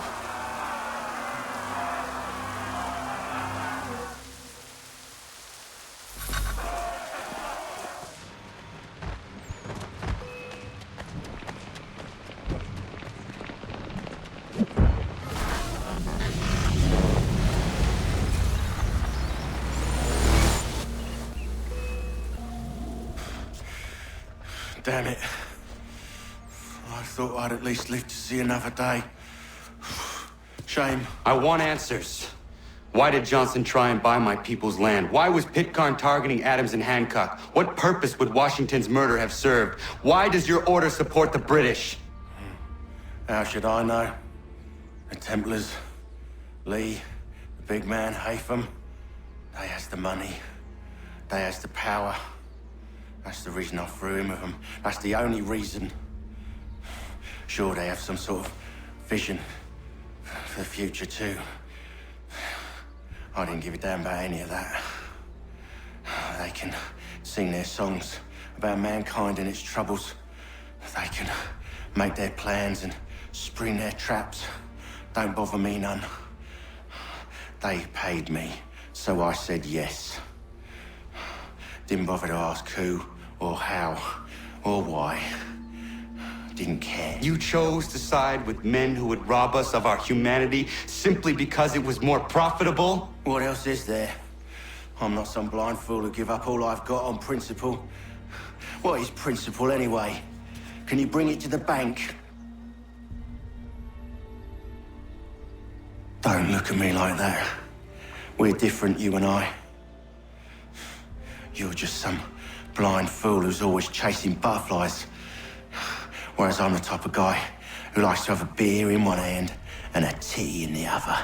Damn it. I thought I'd at least live to see another day. Shame. I want answers. Why did Johnson try and buy my people's land? Why was Pitcairn targeting Adams and Hancock? What purpose would Washington's murder have served? Why does your order support the British? How should I know? The Templars, Lee, the big man, Haytham, they has the money. They has the power. That's the reason I threw him with them. That's the only reason. Sure, they have some sort of vision for the future, too. I didn't give a damn about any of that. They can sing their songs about mankind and its troubles. They can make their plans and spring their traps. Don't bother me none. They paid me, so I said yes. Didn't bother to ask who, or how, or why. Didn't care. You chose to side with men who would rob us of our humanity simply because it was more profitable? What else is there? I'm not some blind fool who give up all I've got on principle. What is principle, anyway? Can you bring it to the bank? Don't look at me like that. We're different, you and I. You're just some blind fool who's always chasing butterflies. Whereas I'm the type of guy who likes to have a beer in one hand and a tea in the other.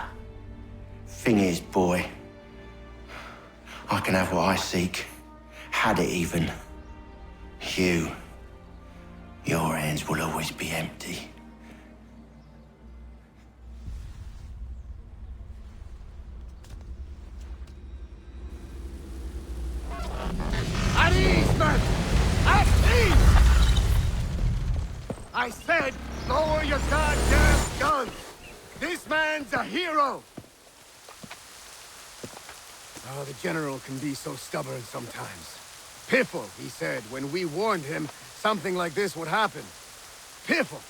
Thing is, boy, I can have what I seek. Had it even. Your hands will always be empty. At ease, men! At ease! I said, lower your goddamn guns! This man's a hero! Oh, the General can be so stubborn sometimes. Piffle, he said, when we warned him something like this would happen. Piffle!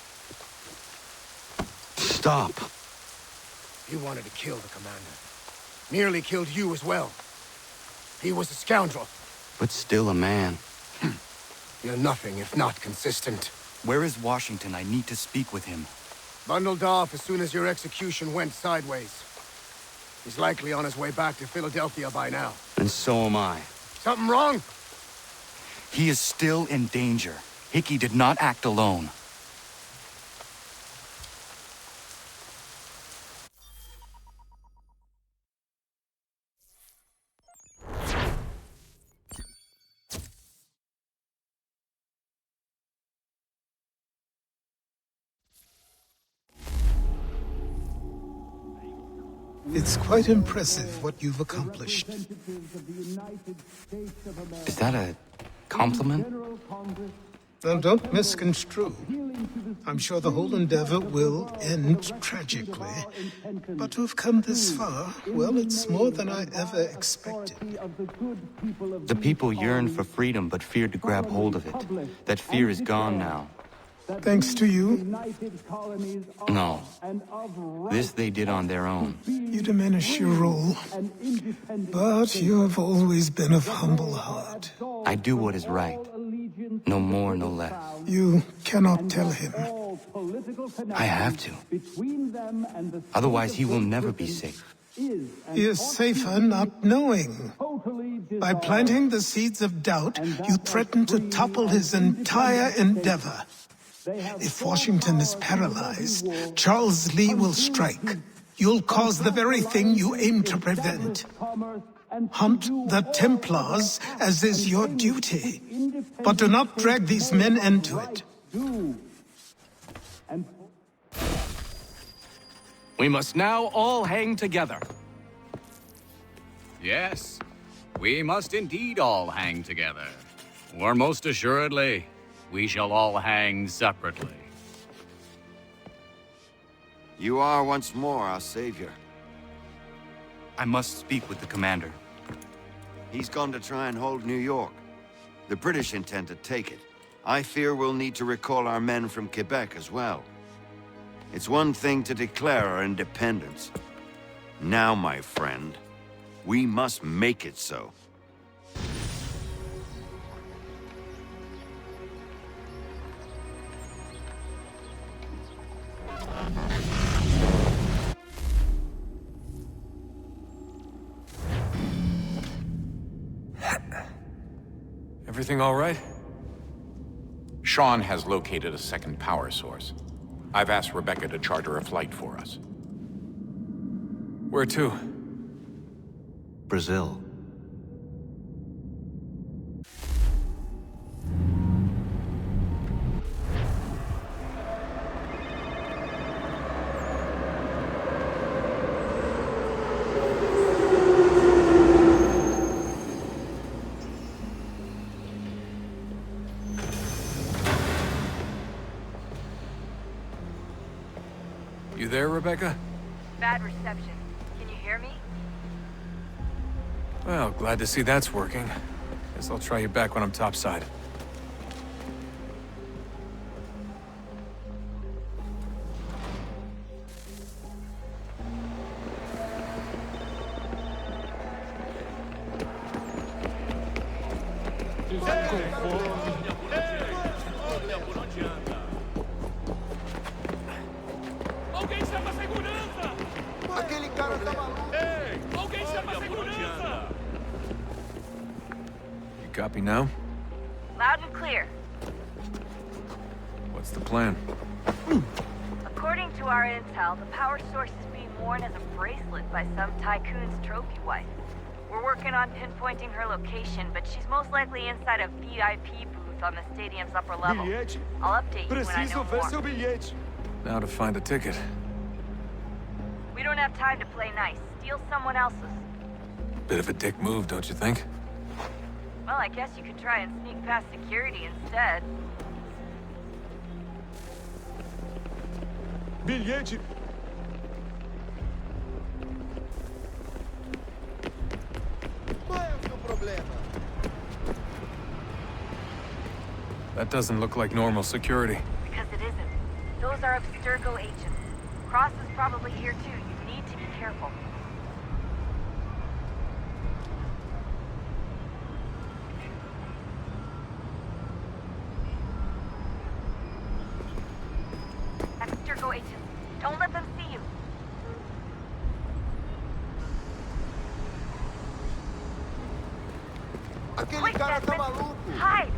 Stop. He wanted to kill the commander. Nearly killed you as well. He was a scoundrel. But still a man. You're nothing if not consistent. Where is Washington? I need to speak with him. Bundled off as soon as your execution went sideways. He's likely on his way back to Philadelphia by now. And so am I. Something wrong? He is still in danger. Hickey did not act alone. It's quite impressive what you've accomplished. Is that a compliment? Now, don't misconstrue. I'm sure the whole endeavor will end tragically. But to have come this far, well, it's more than I ever expected. The people yearned for freedom but feared to grab hold of it. That fear is gone now. Thanks to you? No. This they did on their own. You diminish your role. But you have always been of humble heart. I do what is right. No more, no less. You cannot tell him. I have to. Otherwise, he will never be safe. He is safer not knowing. By planting the seeds of doubt, you threaten to topple his entire endeavor. If Washington is paralyzed, Charles Lee will strike. You'll cause the very thing you aim to prevent. Hunt the Templars, as is your duty. But do not drag these men into it. We must now all hang together. Yes, we must indeed all hang together. Or most assuredly, we shall all hang separately. You are once more our savior. I must speak with the commander. He's gone to try and hold New York. The British intend to take it. I fear we'll need to recall our men from Quebec as well. It's one thing to declare our independence. Now, my friend, we must make it so. Everything all right? Sean has located a second power source. I've asked Rebecca to charter a flight for us. Where to? Brazil. You there, Rebecca? Bad reception. Can you hear me? Well, glad to see that's working. Guess I'll try you back when I'm topside. Hey! Copy now? Loud and clear. What's the plan? According to our intel, the power source is being worn as a bracelet by some tycoon's trophy wife. We're working on pinpointing her location, but she's most likely inside a VIP booth on the stadium's upper level. I'll update you when I know more. Now to find a ticket. We don't have time to play nice. Steal someone else's. Bit of a dick move, don't you think? Well, I guess you could try and sneak past security instead. Bilhete. Qual é o seu problema? That doesn't look like normal security. Because it isn't. Those are Abstergo agents. Cross is probably here too. You need to be careful. Abstergo agents. Don't let them see you. Aquele cara tá maluco. Hide!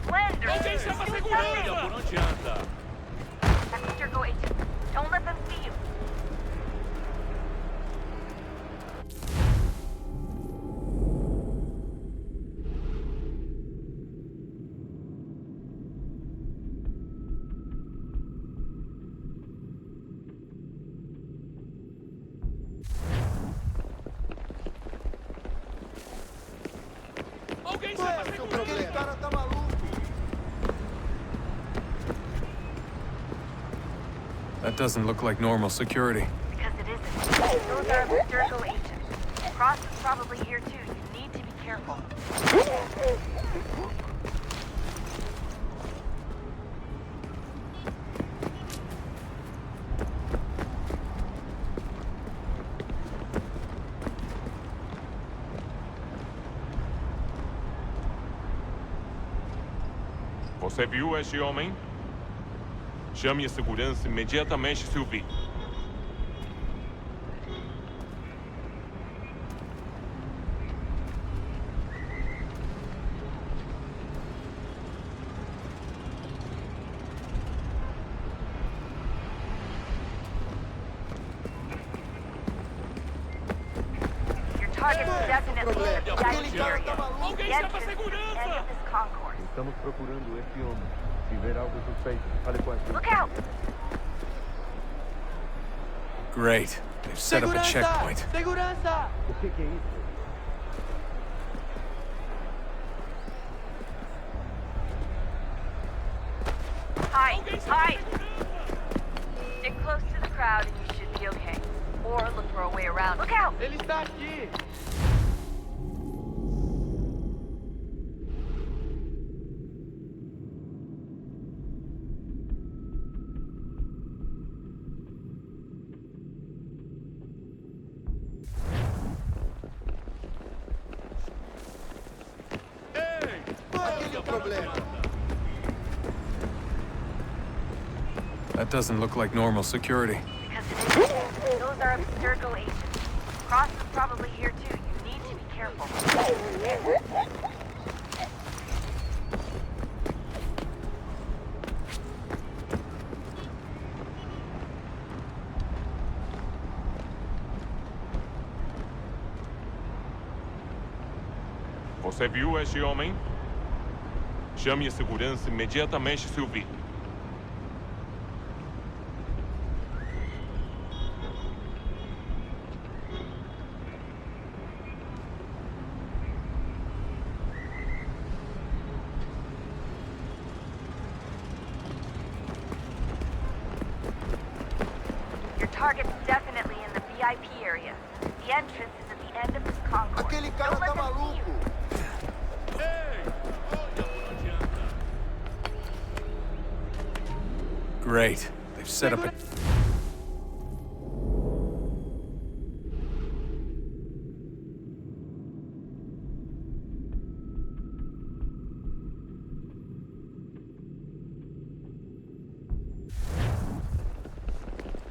Blend or Alguém chama a do segurança! something. Por onde anda? Abstergo agents. Don't let them see you. Alguém chama a segurança! Aquele cara tá maluco. That doesn't look like normal security. Because it isn't. Those are Abstergo agents. Cross is probably here too. You need to be careful. Você viu este homem? Chame a segurança imediatamente se o vir. Your target's definitely in the VIP area. Alguém The chama a entrance is the end segurança! of this concourse. Estamos procurando esse homem. Se ver algo suspeito, fale com a gente. Look out! Great. They've set up a checkpoint. Segurança! O que é isso? Hide! Hide! Stick close to the crowd and you should be okay. Or look for a way around. Look out! Ele está aqui! Aquele é o problema. That doesn't look like normal security. Because it is. Those are Abstergo agents. Cross is probably here too. You need to be careful. Você viu este homem? Chame a segurança imediatamente se o vir. Your target's definitely in the VIP area. The entrance is at the end of this concourse. Aquele cara Don't let tá them see maluco. you. Great. They've set up a...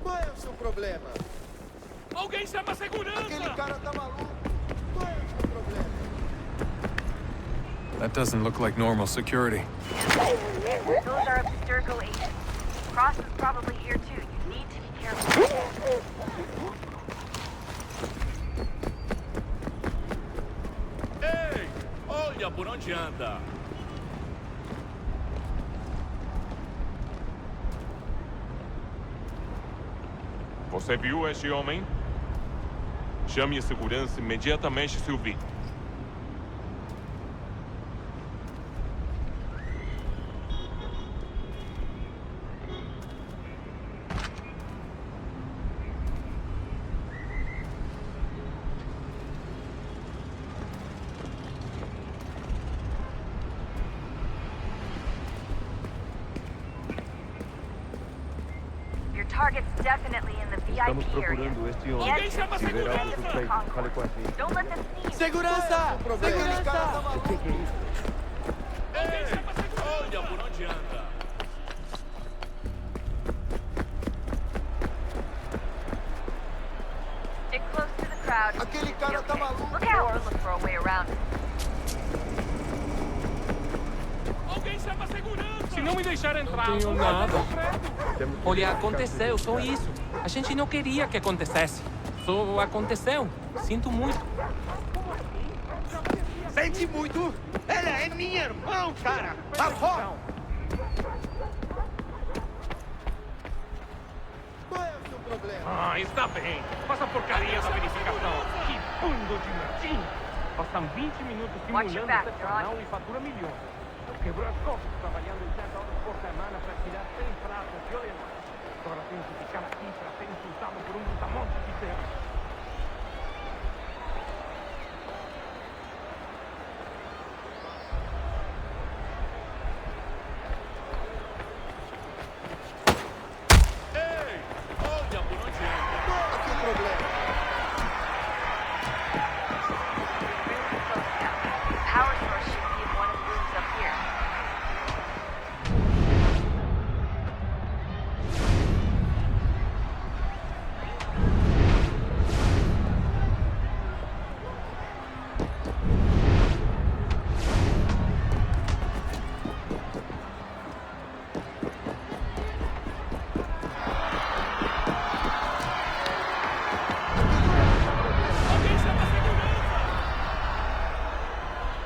Qual é o seu problema? Alguém chama a segurança! Aquele cara tá maluco. Qual é o seu problema? That doesn't look like normal security. Those are Abstergo agents. Cross is probably here too. You need to be careful. Ei! Olha por onde anda! Você viu este homem? Chame a segurança imediatamente se o vir. Target's definitely in the Estamos VIP area. procurando este homem. Se ver algo suspeito, fale com a gente. Don't let them see you. Segurança! Segurança! O que é isso? Ei! Olha por onde anda! Stick close to the crowd. Aquele cara tá maluco. Look out or look for a way around it. Alguém chama a segurança! Se não me deixar entrar, Não tenho nada. Olha, aconteceu, só isso. A gente não queria que acontecesse. Só aconteceu. Sinto muito. Sente muito? Ela é minha irmã, cara! Tá fora! Qual é o seu problema? Ah, está bem. Faça a porcaria da verificação. Que bando de latim! Passam 20 minutos Watch your simulando back, excepcional John. e fatura milhões. Quebrou as costas trabalhando 80 horas por semana para tirar 100 pratos de olho. Agora tenho que ficar aqui para ser insultado por um brutamonte de terra. Ei! Olha por onde anda! Aqui o problema. Power source should be in one of the rooms up here. Alguém chama a segurança!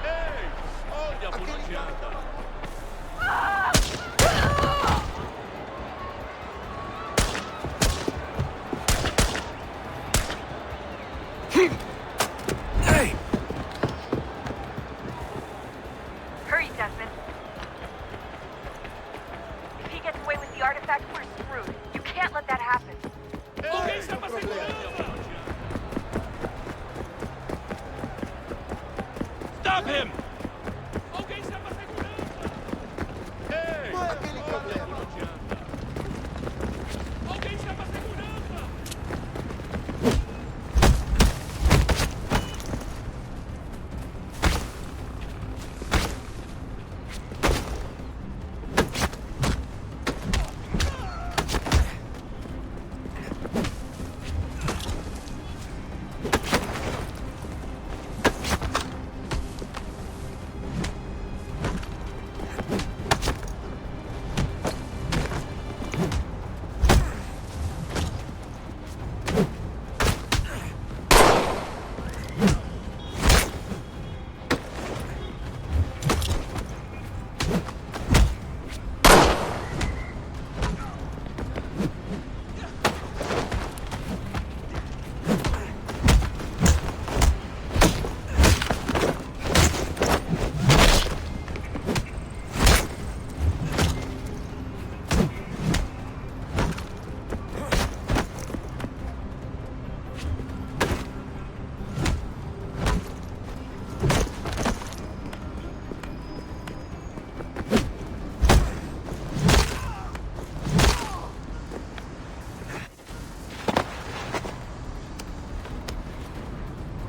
Ei! Olha por onde anda! Hey! Hurry, Desmond. If he gets away with the artifact, we're screwed. You can't let that happen. Alguém chama a segurança! Stop him! Alguém chama a segurança! Ei! Aquele problema. Alguém chama a segurança!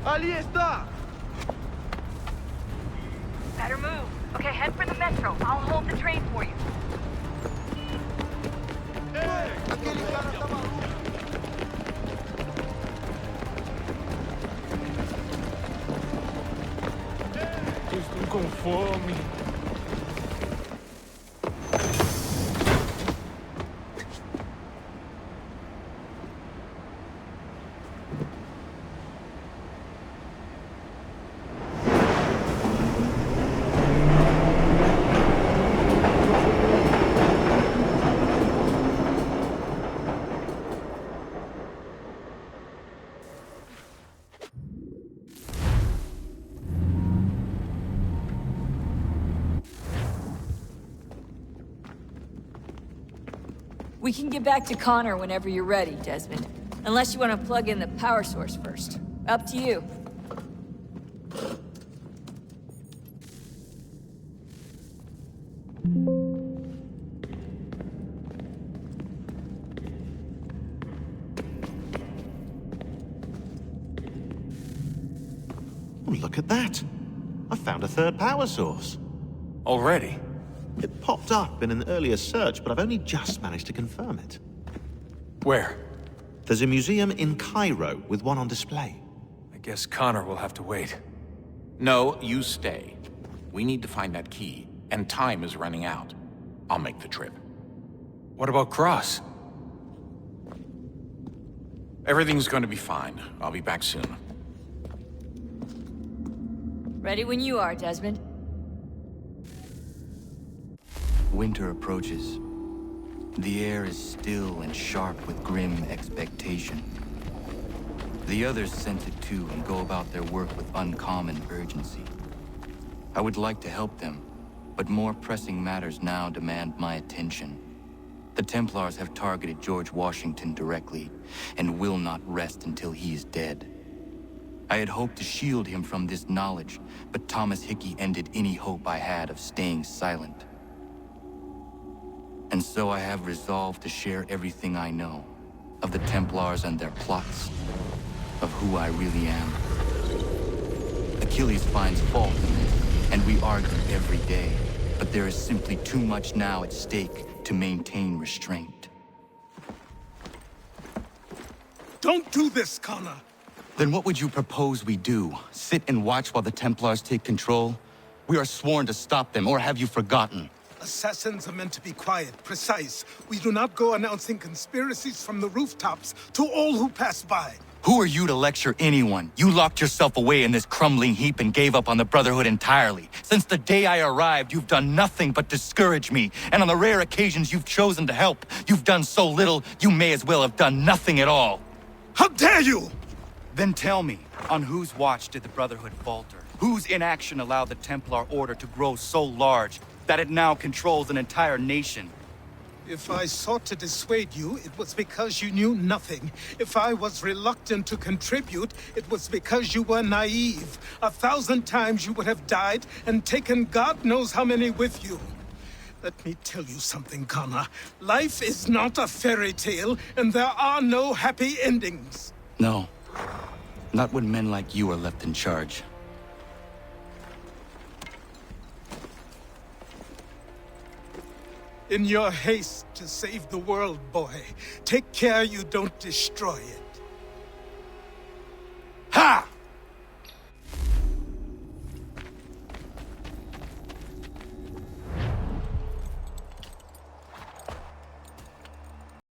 Ali está! Better move. Okay, head for the metro. I'll hold the train for you. Aquele cara tá maluco! Houston, com fome. We can get back to Connor whenever you're ready, Desmond. Unless you want to plug in the power source first. Up to you. Oh, look at that. I found a third power source. Already? It popped up in an earlier search, but I've only just managed to confirm it. Where? There's a museum in Cairo with one on display. I guess Connor will have to wait. No, you stay. We need to find that key, and time is running out. I'll make the trip. What about Cross? Everything's going to be fine. I'll be back soon. Ready when you are, Desmond. Winter approaches. The air is still and sharp with grim expectation. The others sense it too and go about their work with uncommon urgency. I would like to help them, but more pressing matters now demand my attention. The Templars have targeted George Washington directly, and will not rest until he is dead. I had hoped to shield him from this knowledge, but Thomas Hickey ended any hope I had of staying silent. And so I have resolved to share everything I know, of the Templars and their plots, of who I really am. Achilles finds fault in this, and we argue every day, but there is simply too much now at stake to maintain restraint. Don't do this, Connor! Then what would you propose we do? Sit and watch while the Templars take control? We are sworn to stop them, or have you forgotten? Assassins are meant to be quiet, precise. We do not go announcing conspiracies from the rooftops to all who pass by. Who are you to lecture anyone? You locked yourself away in this crumbling heap and gave up on the Brotherhood entirely. Since the day I arrived, you've done nothing but discourage me. And on the rare occasions you've chosen to help, you've done so little, you may as well have done nothing at all. How dare you! Then tell me, on whose watch did the Brotherhood falter? Whose inaction allowed the Templar Order to grow so large that it now controls an entire nation? If I sought to dissuade you, it was because you knew nothing. If I was reluctant to contribute, it was because you were naive. 1,000 times you would have died and taken God knows how many with you. Let me tell you something, Connor. Life is not a fairy tale, and there are no happy endings. No. Not when men like you are left in charge. In your haste to save the world, boy, take care you don't destroy it.